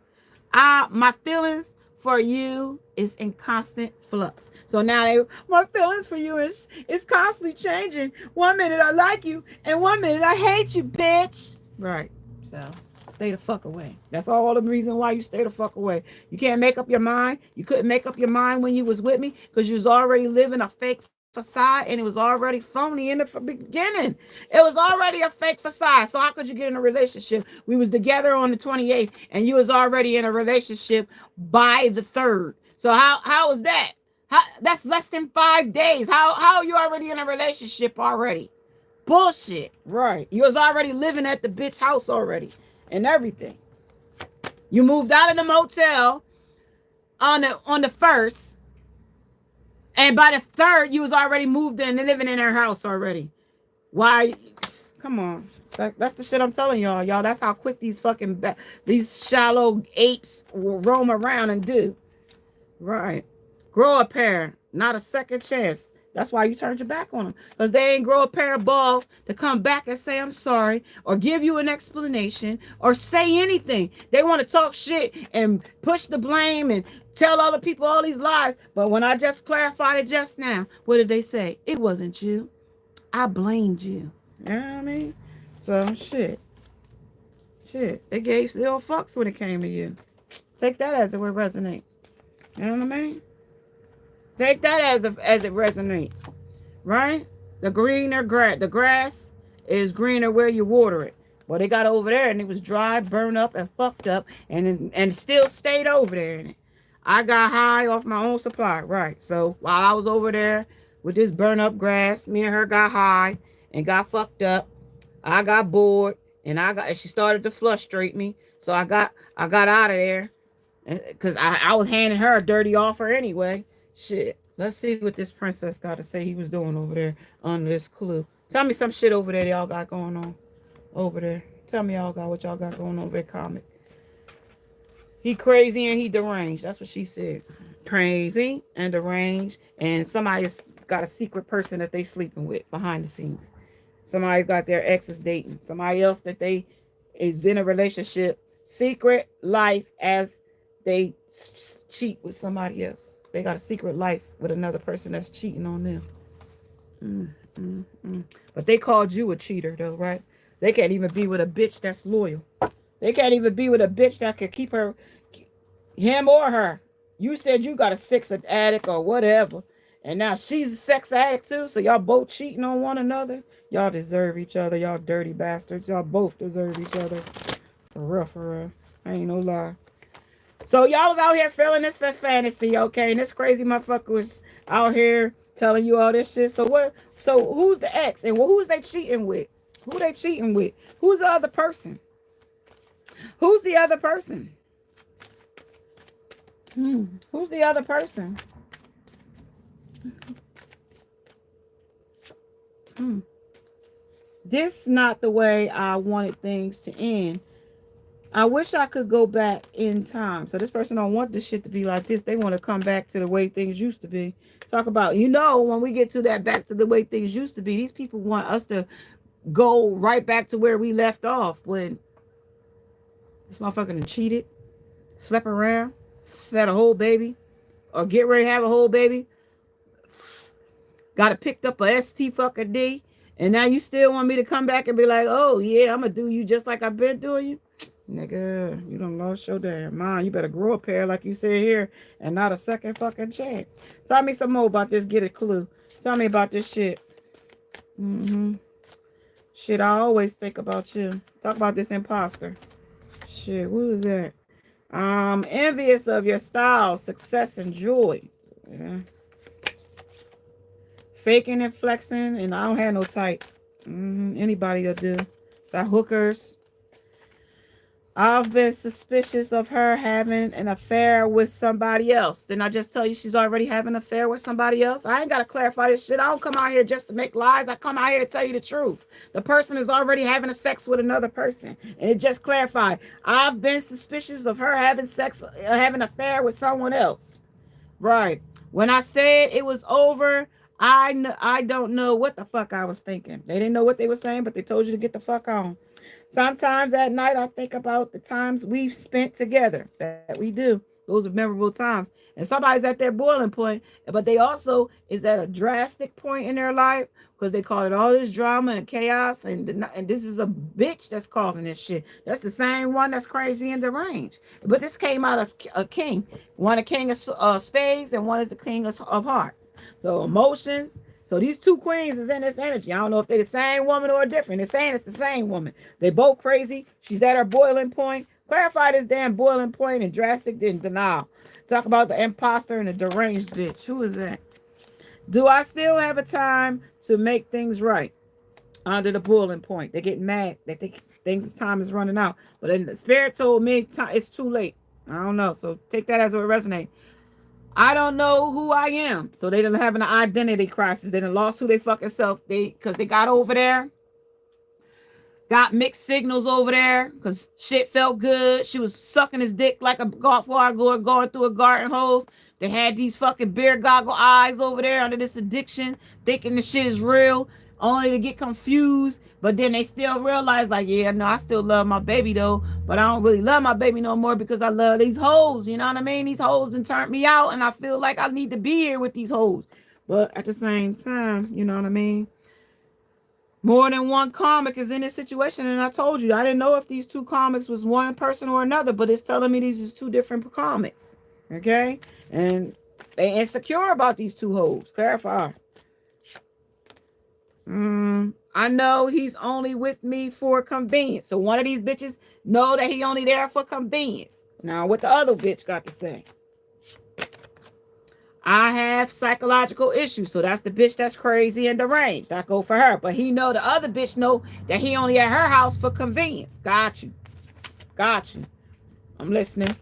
My feelings for you is in constant flux. So now my feelings for you is constantly changing. 1 minute I like you and 1 minute I hate you, bitch. Right. So stay the fuck away. That's all the reason why you stay the fuck away. You can't make up your mind. You couldn't make up your mind when you was with me because you was already living a fake facade and it was already phony in the beginning. It was already a fake facade. So how could you get in a relationship? We was together on the 28th and you was already in a relationship by the 3rd. So how is that? That's less than 5 days. How are you already in a relationship already? Bullshit. Right. You was already living at the bitch house already and everything. You moved out of the motel on the 1st. And by the 3rd, you was already moved in and living in her house already. Why? Come on. That's the shit I'm telling y'all. Y'all, that's how quick these shallow apes will roam around and do. Right. Grow a pair. Not a second chance. That's why you turned your back on them. Because they ain't grow a pair of balls to come back and say, I'm sorry, or give you an explanation, or say anything. They want to talk shit and push the blame and tell other people all these lies. But when I just clarified it just now, what did they say? It wasn't you. I blamed you. You know what I mean? So, shit. They gave 0 fucks when it came to you. Take that as it would resonate. You know what I mean? Take that as it resonates, right? The grass is greener where you water it. Well, they got over there and it was dry, burned up, and fucked up, and still stayed over there in it. I got high off my own supply, right? So while I was over there with this burnt up grass, me and her got high and got fucked up. I got bored and she started to frustrate me, so I got out of there because I was handing her a dirty offer anyway. Shit. Let's see what this princess got to say he was doing over there under this clue. Tell me some shit over there y'all got going on. Over there. Tell me what y'all got going on over there. Comment. He crazy and he deranged. That's what she said. Crazy and deranged. And somebody's got a secret person that they sleeping with behind the scenes. Somebody's got their exes dating. Somebody else that they is in a relationship. Secret life as they cheat with somebody else. They got a secret life with another person that's cheating on them. But they called you a cheater, though, right? They can't even be with a bitch that's loyal. They can't even be with a bitch that can keep him or her. You said you got a sex addict or whatever. And now she's a sex addict too. So y'all both cheating on one another. Y'all deserve each other. Y'all dirty bastards. Y'all both deserve each other. For real. I ain't no lie. So y'all was out here feeling this for fantasy, okay? And this crazy motherfucker was out here telling you all this shit. So what? So who's the ex? And who's they cheating with? Who they cheating with? Who's the other person? Who's the other person? Who's the other person? This is not the way I wanted things to end. I wish I could go back in time. So this person don't want this shit to be like this. They want to come back to the way things used to be. Talk about, when we get to that back to the way things used to be, these people want us to go right back to where we left off when this motherfucker done cheated, slept around, had a whole baby, or get ready to have a whole baby, got it picked up a ST fucking D, and now you still want me to come back and be like, oh yeah, I'm gonna do you just like I've been doing you? Nigga, you done lost your damn mind. You better grow a pair like you said here and not a second fucking chance. Tell me some more about this. Get a clue. Tell me about this shit. Shit, I always think about you. Talk about this imposter. Shit, who is that? Envious of your style, success, and joy. Yeah. Faking and flexing, and I don't have no type. Anybody will do. That hookers. I've been suspicious of her having an affair with somebody else. Didn't I just tell you she's already having an affair with somebody else? I ain't got to clarify this shit. I don't come out here just to make lies. I come out here to tell you the truth. The person is already having a sex with another person. And it just clarified. I've been suspicious of her having an affair with someone else. Right. When I said it was over, I don't know what the fuck I was thinking. They didn't know what they were saying, but they told you to get the fuck on. Sometimes at night, I think about the times we've spent together. That we do. Those are memorable times. And somebody's at their boiling point, but they also is at a drastic point in their life because they call it all this drama and chaos. And this is a bitch that's causing this shit. That's the same one that's crazy and deranged. But this came out as a king. One a king of spades and one is the king of hearts. So emotions. So these two queens is in this energy. I don't know if they're the same woman or different. They're saying it's the same woman. They both crazy. She's at her boiling point. Clarify this damn boiling point and drastic denial. Talk about the imposter and the deranged bitch. Who is that? Do I still have a time to make things right? Under the boiling point. They get mad. They think time is running out. But then the spirit told me it's too late. I don't know. So take that as it resonates. I don't know who I am. So they didn't have an identity crisis. They done lost who they fucking self. Because they got over there. Got mixed signals over there. Because shit felt good. She was sucking his dick like a golf water going through a garden hose. They had these fucking beer goggle eyes over there under this addiction. Thinking the shit is real. Only to get confused. But then they still realize like, yeah, no, I still love my baby though. But I don't really love my baby no more because I love these hoes. You know what I mean? These hoes done turned me out and I feel like I need to be here with these hoes. But at the same time, you know what I mean? More than one karmic is in this situation. And I told you, I didn't know if these two karmics was one person or another. But it's telling me these is two different karmics. Okay? And they insecure about these two hoes. Clarify. I know he's only with me for convenience. So one of these bitches know that he only there for convenience. Now what the other bitch got to say? I have psychological issues. So that's the bitch that's crazy and deranged. I go for her. But he know the other bitch know that he only at her house for convenience. Got you. I'm listening.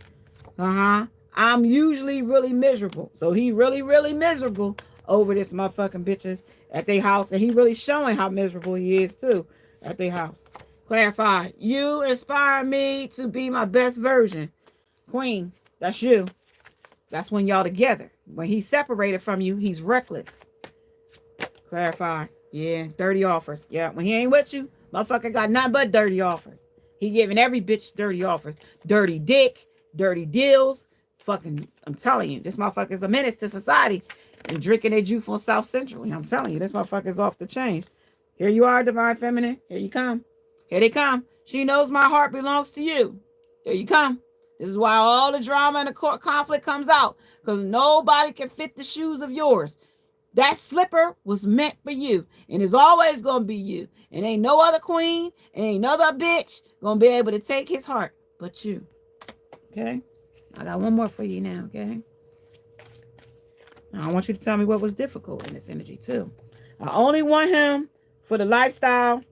I'm usually really miserable. So he really, really miserable over this motherfucking bitches at their house. And he really showing how miserable he is too at their house. Clarify. You inspire me to be my best version. Queen, that's you. That's when y'all together. When he's separated from you, he's reckless. Clarify. Yeah, dirty offers. Yeah, when he ain't with you, motherfucker got nothing but dirty offers. He giving every bitch dirty offers. Dirty dick, dirty deals. Fucking, I'm telling you, this motherfucker's a menace to society. And drinking their juice from South Central. And I'm telling you, this motherfucker's off the chains. Here you are, divine feminine. Here you come. Here they come. She knows my heart belongs to you. Here you come. This is why all the drama and the conflict comes out. Because nobody can fit the shoes of yours. That slipper was meant for you. And it's always going to be you. And ain't no other queen. And ain't no other bitch going to be able to take his heart but you. Okay? I got one more for you now, okay? I want you to tell me what was difficult in this energy too. I only want him for the lifestyle,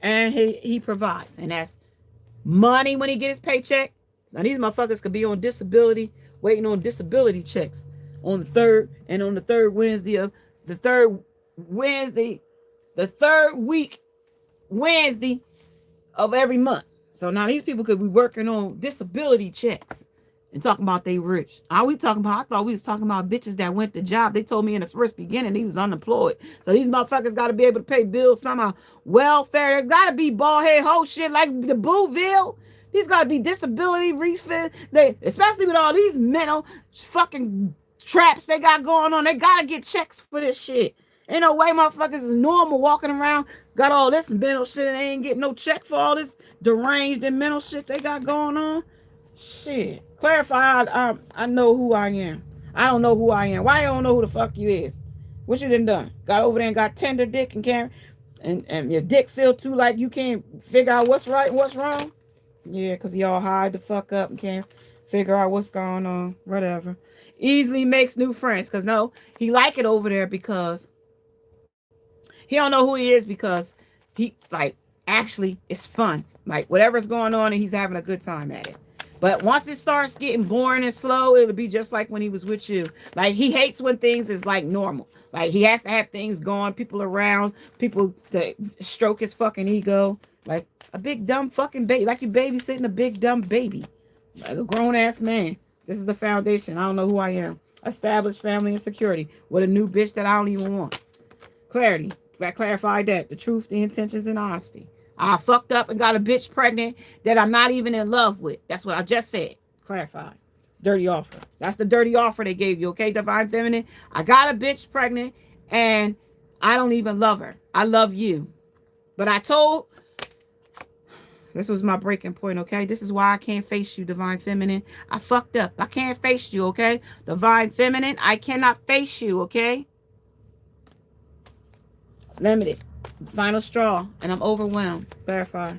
and he provides, and that's money when he get his paycheck. Now these motherfuckers could be on disability, waiting on disability checks on the third and on the third Wednesday of the third Wednesday, the third week Wednesday of every month. So now these people could be working on disability checks and talking about they rich. All we talking about, I thought we was talking about bitches that went to job. They told me in the first beginning he was unemployed. So these motherfuckers got to be able to pay bills somehow. Welfare, there got to be bald head whole shit like the Booville. These got to be disability refit. They, especially with all these mental fucking traps they got going on. They got to get checks for this shit. Ain't no way motherfuckers is normal walking around, got all this mental shit, and they ain't getting no check for all this deranged and mental shit they got going on. Shit. Clarify, I know who I am. I don't know who I am. Why you don't know who the fuck you is? What you done? Got over there and got tender dick and can't, and your dick feel too like you can't figure out what's right and what's wrong? Yeah, because y'all hide the fuck up and can't figure out what's going on. Whatever. Easily makes new friends. Because no, he like it over there because he don't know who he is, because he, like, actually it's fun. Like, whatever's going on, and he's having a good time at it. But once it starts getting boring and slow, it'll be just like when he was with you. Like, he hates when things is like normal. Like, he has to have things going, people around, people to stroke his fucking ego. Like a big dumb fucking baby. Like you babysitting a big dumb baby. Like a grown ass man. This is the foundation. I don't know who I am. Established family and security. With a new bitch that I don't even want. Clarity. That clarified that. The truth, the intentions, and honesty. I fucked up and got a bitch pregnant that I'm not even in love with. That's what I just said. Clarify. Dirty offer. That's the dirty offer they gave you, okay, Divine Feminine? I got a bitch pregnant and I don't even love her. I love you. But I told... This was my breaking point, okay? This is why I can't face you, Divine Feminine. I fucked up. I can't face you, okay? Divine Feminine, I cannot face you, okay? Limited. Final straw. And I'm overwhelmed. Clarify.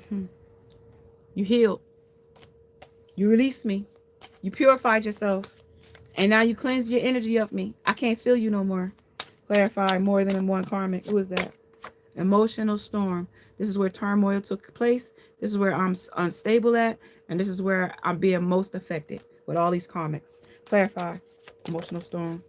You healed. You released me. You purified yourself. And now you cleansed your energy of me. I can't feel you no more. Clarify. More than one karmic. Who is that? Emotional storm. This is where turmoil took place. This is where I'm unstable at. And this is where I'm being most affected with all these karmics. Clarify. Emotional storm.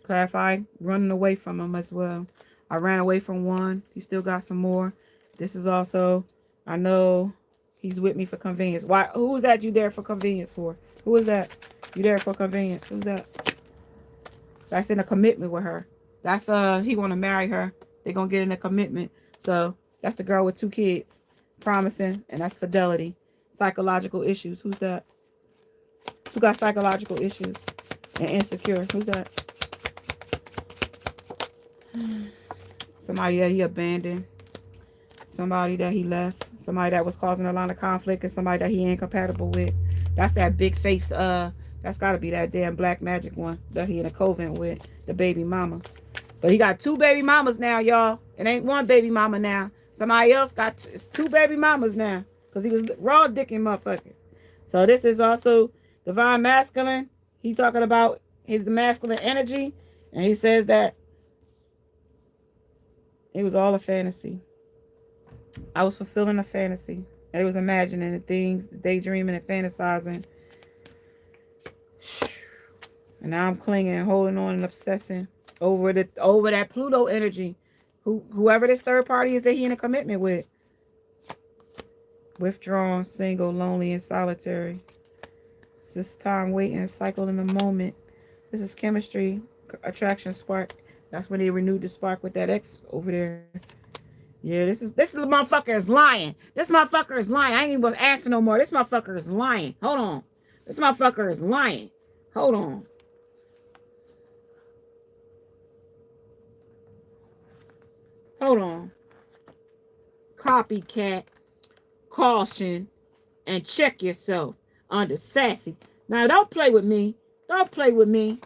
Clarify. Running away from him as well. I ran away from one. He still got some more. This is also, I know he's with me for convenience. Why? Who is that you there for convenience for? Who is that? You there for convenience? Who's that? That's in a commitment with her. That's he want to marry her. They're going to get in a commitment. So that's the girl with 2 kids. Promising. And that's fidelity. Psychological issues. Who's that? Who got psychological issues? And insecure. Who's that? Somebody that he abandoned. Somebody that he left. Somebody that was causing a lot of conflict. And somebody that he ain't compatible with. That's that big face. That's got to be that damn black magic one that he in a coven with. The baby mama. But he got 2 baby mamas now, y'all. It ain't 1 baby mama now. Somebody else got 2 baby mamas now. Because he was raw dicking motherfuckers. So this is also divine masculine. He's talking about his masculine energy. And he says that it was all a fantasy. I was fulfilling a fantasy. I was imagining the things, daydreaming and fantasizing. And now I'm clinging, holding on and obsessing over that Pluto energy. Whoever this third party is that he in a commitment with. Withdrawn, single, lonely, and solitary. It's this time waiting, cycle in the moment. This is chemistry, attraction, spark. That's when they renewed the spark with that ex over there. Yeah, this is the motherfucker is lying. This motherfucker is lying. I ain't even asking no more. This motherfucker is lying. Hold on. This motherfucker is lying. Hold on. Hold on. Copycat. Caution. And check yourself. Under sassy. Now, don't play with me. Don't play with me.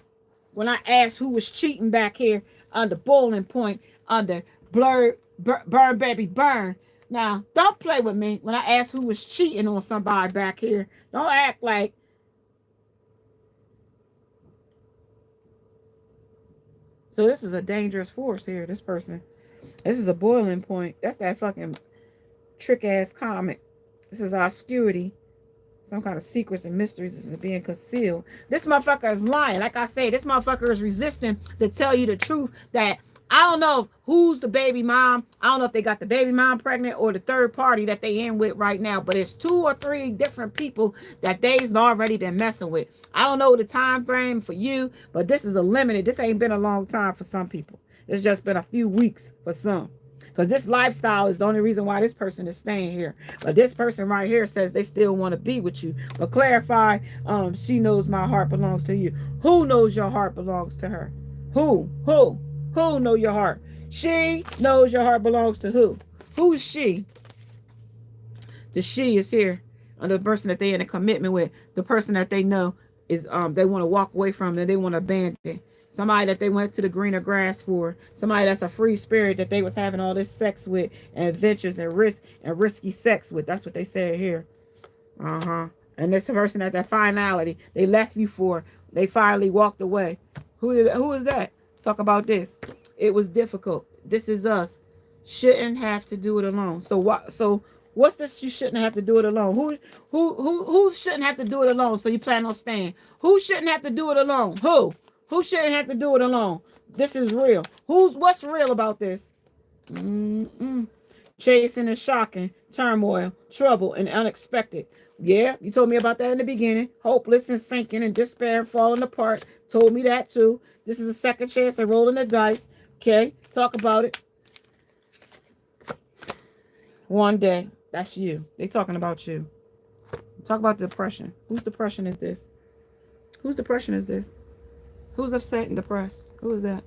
When I asked who was cheating back here under Boiling Point, under Burn Baby Burn. Now, don't play with me when I ask who was cheating on somebody back here. Don't act like So this is a dangerous force here, this person. This is a boiling point. That's that fucking trick ass comment. This is obscurity. Some kind of secrets and mysteries is being concealed. This motherfucker is lying. Like I say, this motherfucker is resisting to tell you the truth that I don't know who's the baby mom. I don't know if they got the baby mom pregnant or the third party that they in with right now. But it's 2 or 3 different people that they've already been messing with. I don't know the time frame for you, but this is a limited. This ain't been a long time for some people. It's just been a few weeks for some. Because this lifestyle is the only reason why this person is staying here. But this person right here says they still want to be with you. But clarify, she knows my heart belongs to you. Who knows your heart belongs to her? Who? Who know your heart? She knows your heart belongs to who? Who's she? The she is here. The person that they in a commitment with. The person that they know is they want to walk away from and they want to abandon. Somebody that they went to the greener grass for. Somebody that's a free spirit that they was having all this sex with and adventures and risky sex with. That's what they said here. And this person at that finality they left you for. They finally walked away. Who is that? Talk about this. It was difficult. This is us. Shouldn't have to do it alone. So what? So what's this? You shouldn't have to do it alone. Who shouldn't have to do it alone? So you plan on staying? Who shouldn't have to do it alone? Who? Who shouldn't have to do it alone? This is real. What's real about this? Chasing and shocking, turmoil, trouble, and unexpected. Yeah, you told me about that in the beginning. Hopeless and sinking and despair and falling apart. Told me that too. This is a second chance of rolling the dice. Okay, talk about it. One day. That's you. They talking about you. Talk about depression. Whose depression is this? Whose depression is this? Who's upset and depressed? Who is that?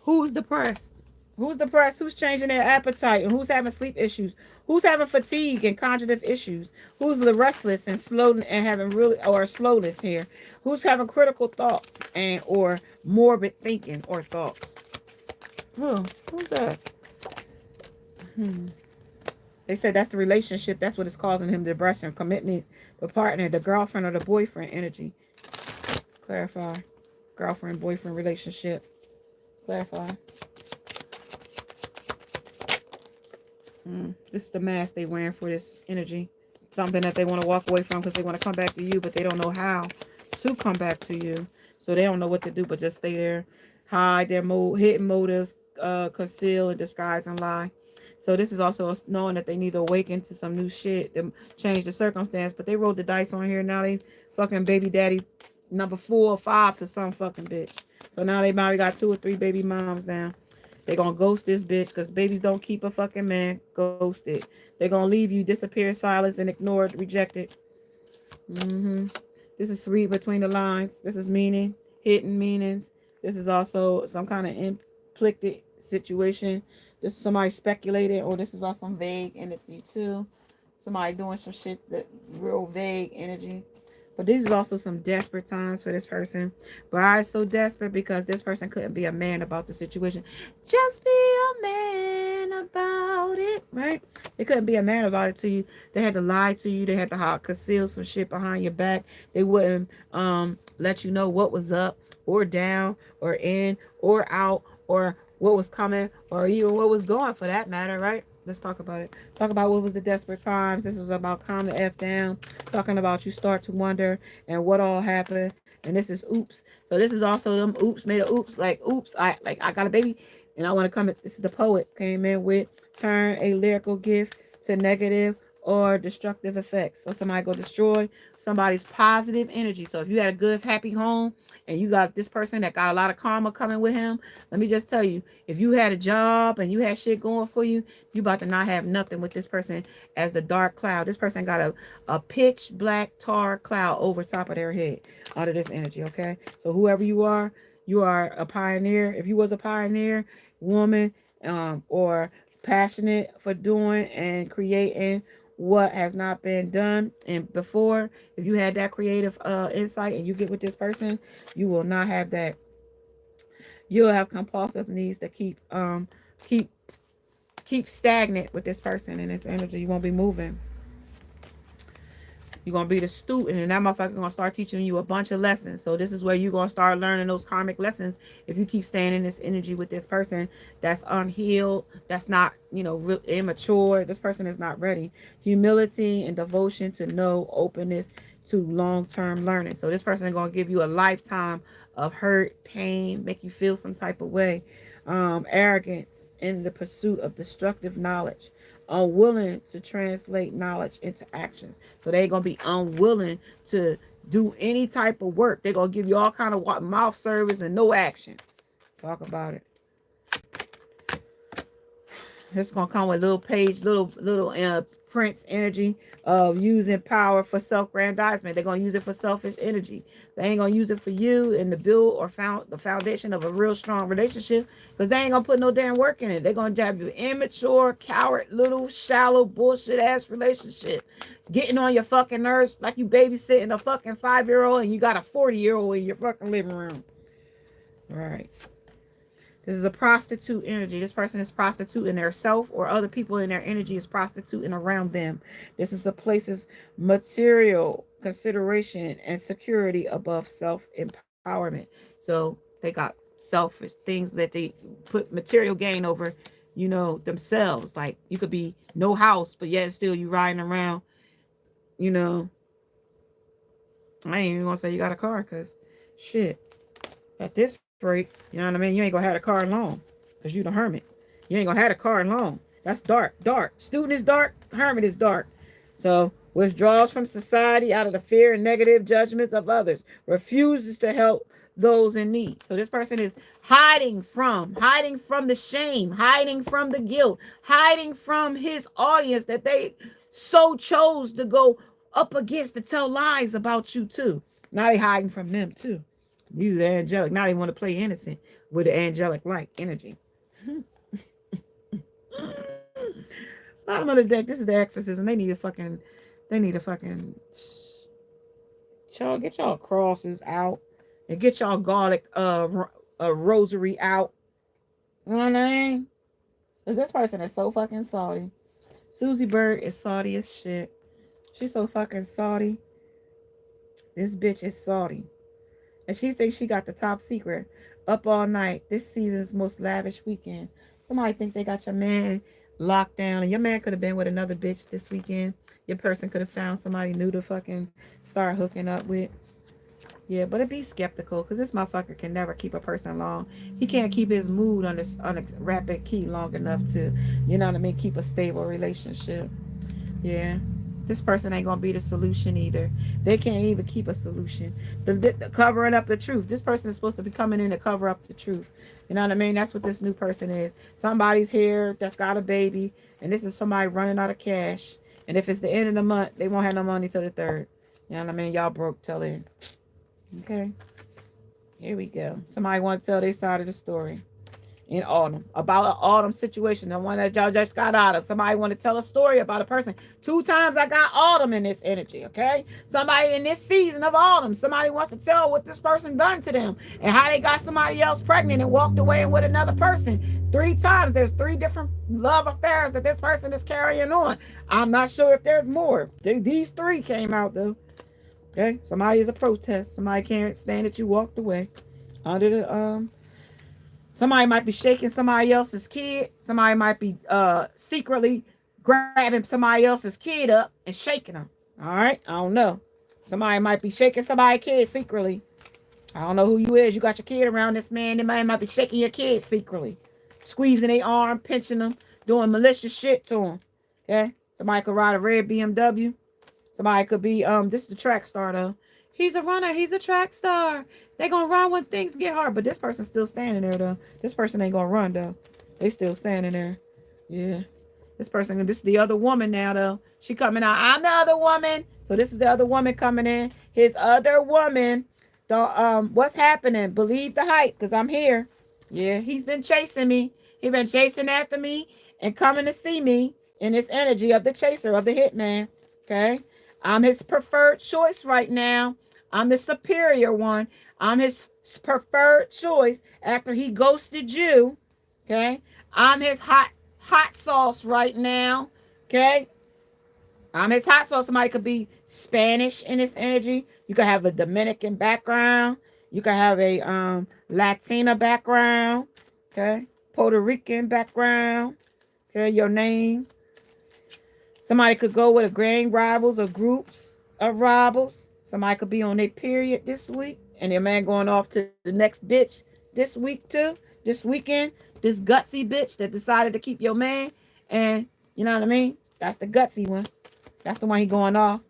Who's depressed? Who's depressed? Who's changing their appetite? And who's having sleep issues? Who's having fatigue and cognitive issues? Who's the restless and slow and having really or slowness here? Who's having critical thoughts and or morbid thinking or thoughts? Who's that? They said that's the relationship. That's what is causing him depression, commitment, the partner, the girlfriend or the boyfriend energy. Clarify. Girlfriend, boyfriend relationship. Clarify. This is the mask they wearing for this energy. Something that they want to walk away from because they want to come back to you, but they don't know how to come back to you. So they don't know what to do, but just stay there. Hide their hidden motives, conceal and disguise and lie. So this is also knowing that they need to awaken to some new shit to change the circumstance. But they rolled the dice on here. Now they fucking baby daddy number 4 or 5 to some fucking bitch. So now they probably got 2 or 3 baby moms now. They gonna ghost this bitch because babies don't keep a fucking man. Ghost it. They gonna leave you, disappear, silence, and ignored, rejected. This is read between the lines. This is meaning, hidden meanings. This is also some kind of implicit situation. This is somebody speculating, or this is also some vague energy too. Somebody doing some shit that real vague energy. But this is also some desperate times for this person. But I was so desperate because this person couldn't be a man about the situation. Just be a man about it, right? They couldn't be a man about it to you. They had to lie to you. They had to conceal some shit behind your back. They wouldn't let you know what was up or down or in or out or what was coming or even what was going for that matter, right? Let's talk about it. Talk about what was the desperate times. This is about calm the F down. Talking about you start to wonder and what all happened. And this is oops. So this is also them oops made a oops. Like oops, I got a baby and I want to come in. This is the poet came in with turn a lyrical gift to negative or destructive effects. So somebody go destroy somebody's positive energy. So if you had a good, happy home and you got this person that got a lot of karma coming with him, let me just tell you, if you had a job and you had shit going for you, you about to not have nothing with this person as the dark cloud. This person got a pitch black tar cloud over top of their head out of this energy, okay? So whoever you are a pioneer. If you was a pioneer, woman, or passionate for doing and creating what has not been done and before, if you had that creative insight and you get with this person, you will not have that. You'll have compulsive needs to keep stagnant with this person and its energy. You won't be moving. You're going to be the student, and that motherfucker going to start teaching you a bunch of lessons. So this is where you're going to start learning those karmic lessons if you keep staying in this energy with this person that's unhealed, that's not, immature. This person is not ready. Humility and devotion to know, openness to long-term learning. So this person is going to give you a lifetime of hurt, pain, make you feel some type of way. Arrogance in the pursuit of destructive knowledge, unwilling to translate knowledge into actions. So they're gonna be unwilling to do any type of work. They're gonna give you all kind of mouth service and no action. Talk about it. It's gonna come with little page, little Prince energy of using power for self-grandizement. They're gonna use it for selfish energy. They ain't gonna use it for you and the build or the foundation of a real strong relationship, because they ain't gonna put no damn work in it. They're gonna have you immature, coward, little, shallow, bullshit ass relationship, getting on your fucking nerves like you babysitting a fucking 5-year-old and you got a 40-year-old in your fucking living room. All right. This is a prostitute energy. This person is prostituting their self, or other people in their energy is prostituting around them. This is a place's material consideration and security above self-empowerment. So they got selfish things that they put material gain over, themselves. Like you could be no house, but yet still you riding around, I ain't even gonna say you got a car, because shit, at this rate, you know what I mean? You ain't gonna have a car long, because you the hermit. You ain't gonna have a car long. That's dark. Student is dark. Hermit is dark. So withdraws from society out of the fear and negative judgments of others. Refuses to help those in need. So this person is hiding from the shame, hiding from the guilt, hiding from his audience that they so chose to go up against to tell lies about you too. Now they hiding from them too. These are the angelic. Now they want to play innocent with the angelic light energy. Bottom of the deck. This is the exorcism. They need a fucking. Y'all get y'all crosses out and get y'all garlic rosary out. You know what I mean? Because this person is so fucking salty. Susie Bird is salty as shit. She's so fucking salty. This bitch is salty. And she thinks she got the top secret. Up all night. This season's most lavish weekend. Somebody think they got your man locked down. And your man could have been with another bitch this weekend. Your person could have found somebody new to fucking start hooking up with. Yeah, but it be skeptical, because this motherfucker can never keep a person long. He can't keep his mood on a rapid key long enough to, keep a stable relationship. Yeah. This person ain't gonna be the solution either. They can't even keep a solution. The covering up the truth. This person is supposed to be coming in to cover up the truth. You know what I mean? That's what this new person is. Somebody's here that's got a baby, and this is somebody running out of cash. And if it's the end of the month, they won't have no money till the 3rd. You know what I mean? Y'all broke till then. Okay. Here we go. Somebody want to tell their side of the story. In autumn, about an autumn situation, the one that y'all just got out of. Somebody want to tell a story about a person. 2 times I got autumn in this energy, okay? Somebody in this season of autumn, somebody wants to tell what this person done to them and how they got somebody else pregnant and walked away with another person. 3 times. There's 3 different love affairs that this person is carrying on. I'm not sure if there's more. These 3 came out though. Okay, somebody is a protest. Somebody can't stand that you walked away under the Somebody might be shaking somebody else's kid. Somebody might be secretly grabbing somebody else's kid up and shaking them. All right? I don't know. Somebody might be shaking somebody's kid secretly. I don't know who you is. You got your kid around this man. The man might be shaking your kid secretly. Squeezing their arm, pinching them, doing malicious shit to them. Okay? Somebody could ride a red BMW. Somebody could be, this is the track star though. He's a runner. He's a track star. They're going to run when things get hard. But this person's still standing there, though. This person ain't going to run, though. They still standing there. Yeah. This is the other woman now, though. She coming out. I'm the other woman. So this is the other woman coming in. His other woman. What's happening? Believe the hype, because I'm here. Yeah, he's been chasing me. He's been chasing after me and coming to see me in this energy of the chaser, of the hitman. Okay? I'm his preferred choice right now. I'm the superior one. I'm his preferred choice after he ghosted you. Okay. I'm his hot sauce right now. Okay. It's hot, so somebody could be Spanish in this energy. You could have a Dominican background. You could have a Latina background. Okay. Puerto Rican background. Okay, your name. Somebody could go with a gang rivals or groups of rivals. Somebody could be on their period this week, and their man going off to the next bitch this week too, this weekend. This gutsy bitch that decided to keep your man, and you know what I mean. That's the gutsy one. That's the one he going off.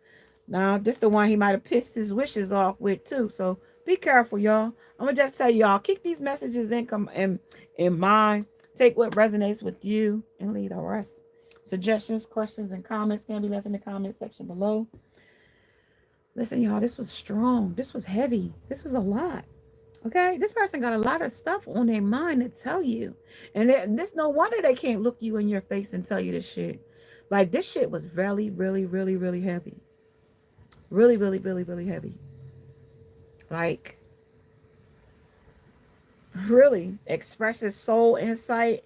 Now, this the one he might have pissed his wishes off with too. So be careful, y'all. I'm gonna just tell y'all, keep these messages in mind. Take what resonates with you and leave the rest. Suggestions, questions, and comments can be left in the comment section below. Listen, y'all, this was strong. This was heavy. This was a lot. Okay, this person got a lot of stuff on their mind to tell you, and this no wonder they can't look you in your face and tell you this shit. Like this shit was really, really, really, really heavy. Really, really, really, really heavy. Like really expresses soul insight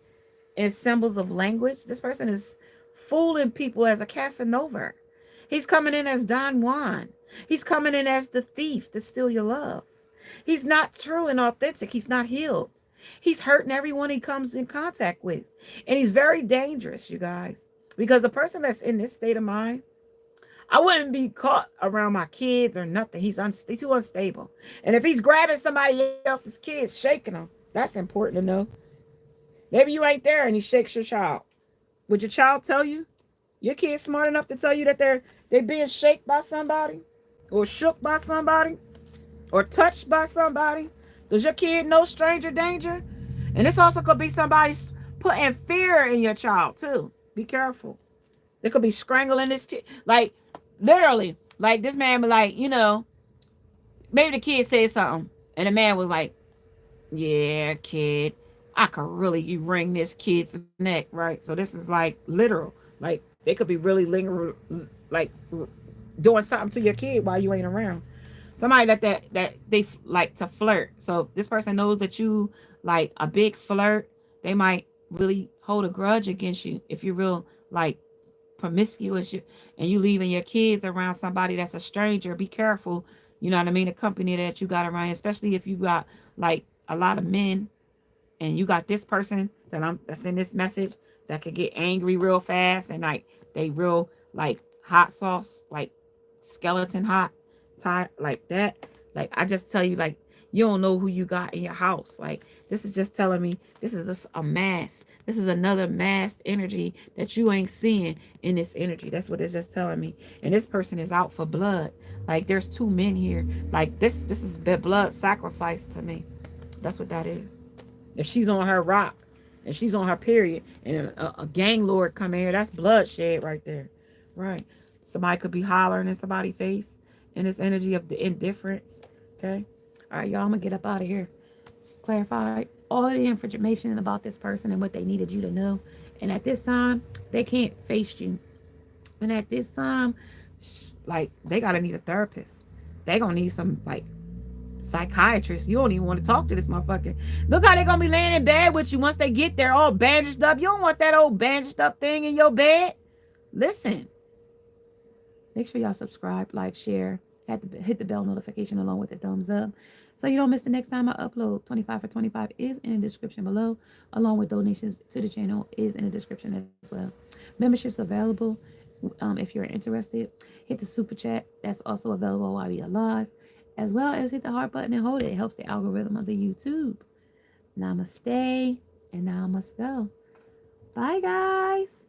and symbols of language. This person is fooling people as a Casanova. He's coming in as Don Juan. He's coming in as the thief to steal your love. He's not true and authentic. He's not healed. He's hurting everyone he comes in contact with. And he's very dangerous, you guys. Because a person that's in this state of mind, I wouldn't be caught around my kids or nothing. He's too unstable. And if he's grabbing somebody else's kids, shaking them, that's important to know. Maybe you ain't there and he shakes your child. Would your child tell you? Your kid's smart enough to tell you that they're being shaken by somebody, or shook by somebody, or touched by somebody? Does your kid know stranger danger? And this also could be somebody putting fear in your child too. Be careful. They could be strangling this kid. Like, literally, like this man was like, maybe the kid said something. And the man was like, yeah, kid, I could really wring this kid's neck, right? So this is like literal. Like, they could be really lingering, like doing something to your kid while you ain't around. Somebody that they like to flirt. So this person knows that you like a big flirt. They might really hold a grudge against you if you're real like promiscuous and you leaving your kids around somebody that's a stranger. Be careful. You know what I mean? The company that you got around, especially if you got like a lot of men and you got this person that's in this message that could get angry real fast and like they real like hot sauce, like skeleton hot, tight like that. Like I just tell you, like you don't know who you got in your house. Like this is just telling me this is just a mass. This is another masked energy that you ain't seeing in this energy. That's what it's just telling me. And this person is out for blood. Like there's two men here. Like this is blood sacrifice to me. That's what that is. If she's on her rock and she's on her period and a gang lord come in here, that's bloodshed right there. Right. Somebody could be hollering in somebody's face in this energy of the indifference. Okay. All right, y'all, I'm going to get up out of here. Clarified all the information about this person and what they needed you to know. And at this time, they can't face you. And at this time, like, they got to need a therapist. They going to need some, like, psychiatrist. You don't even want to talk to this motherfucker. Look how they gonna be laying in bed with you once they get there all bandaged up. You don't want that old bandaged up thing in your bed. Listen, make sure y'all subscribe, like, share, hit the bell notification along with the thumbs up so you don't miss the next time I upload. 25 for 25 is in the description below, along with donations to the channel is in the description as well. Memberships available. If you're interested, hit the super chat. That's also available while we are live, as well as hit the heart button and hold it. It helps the algorithm of the YouTube. Namaste, and now I must go. Bye, guys.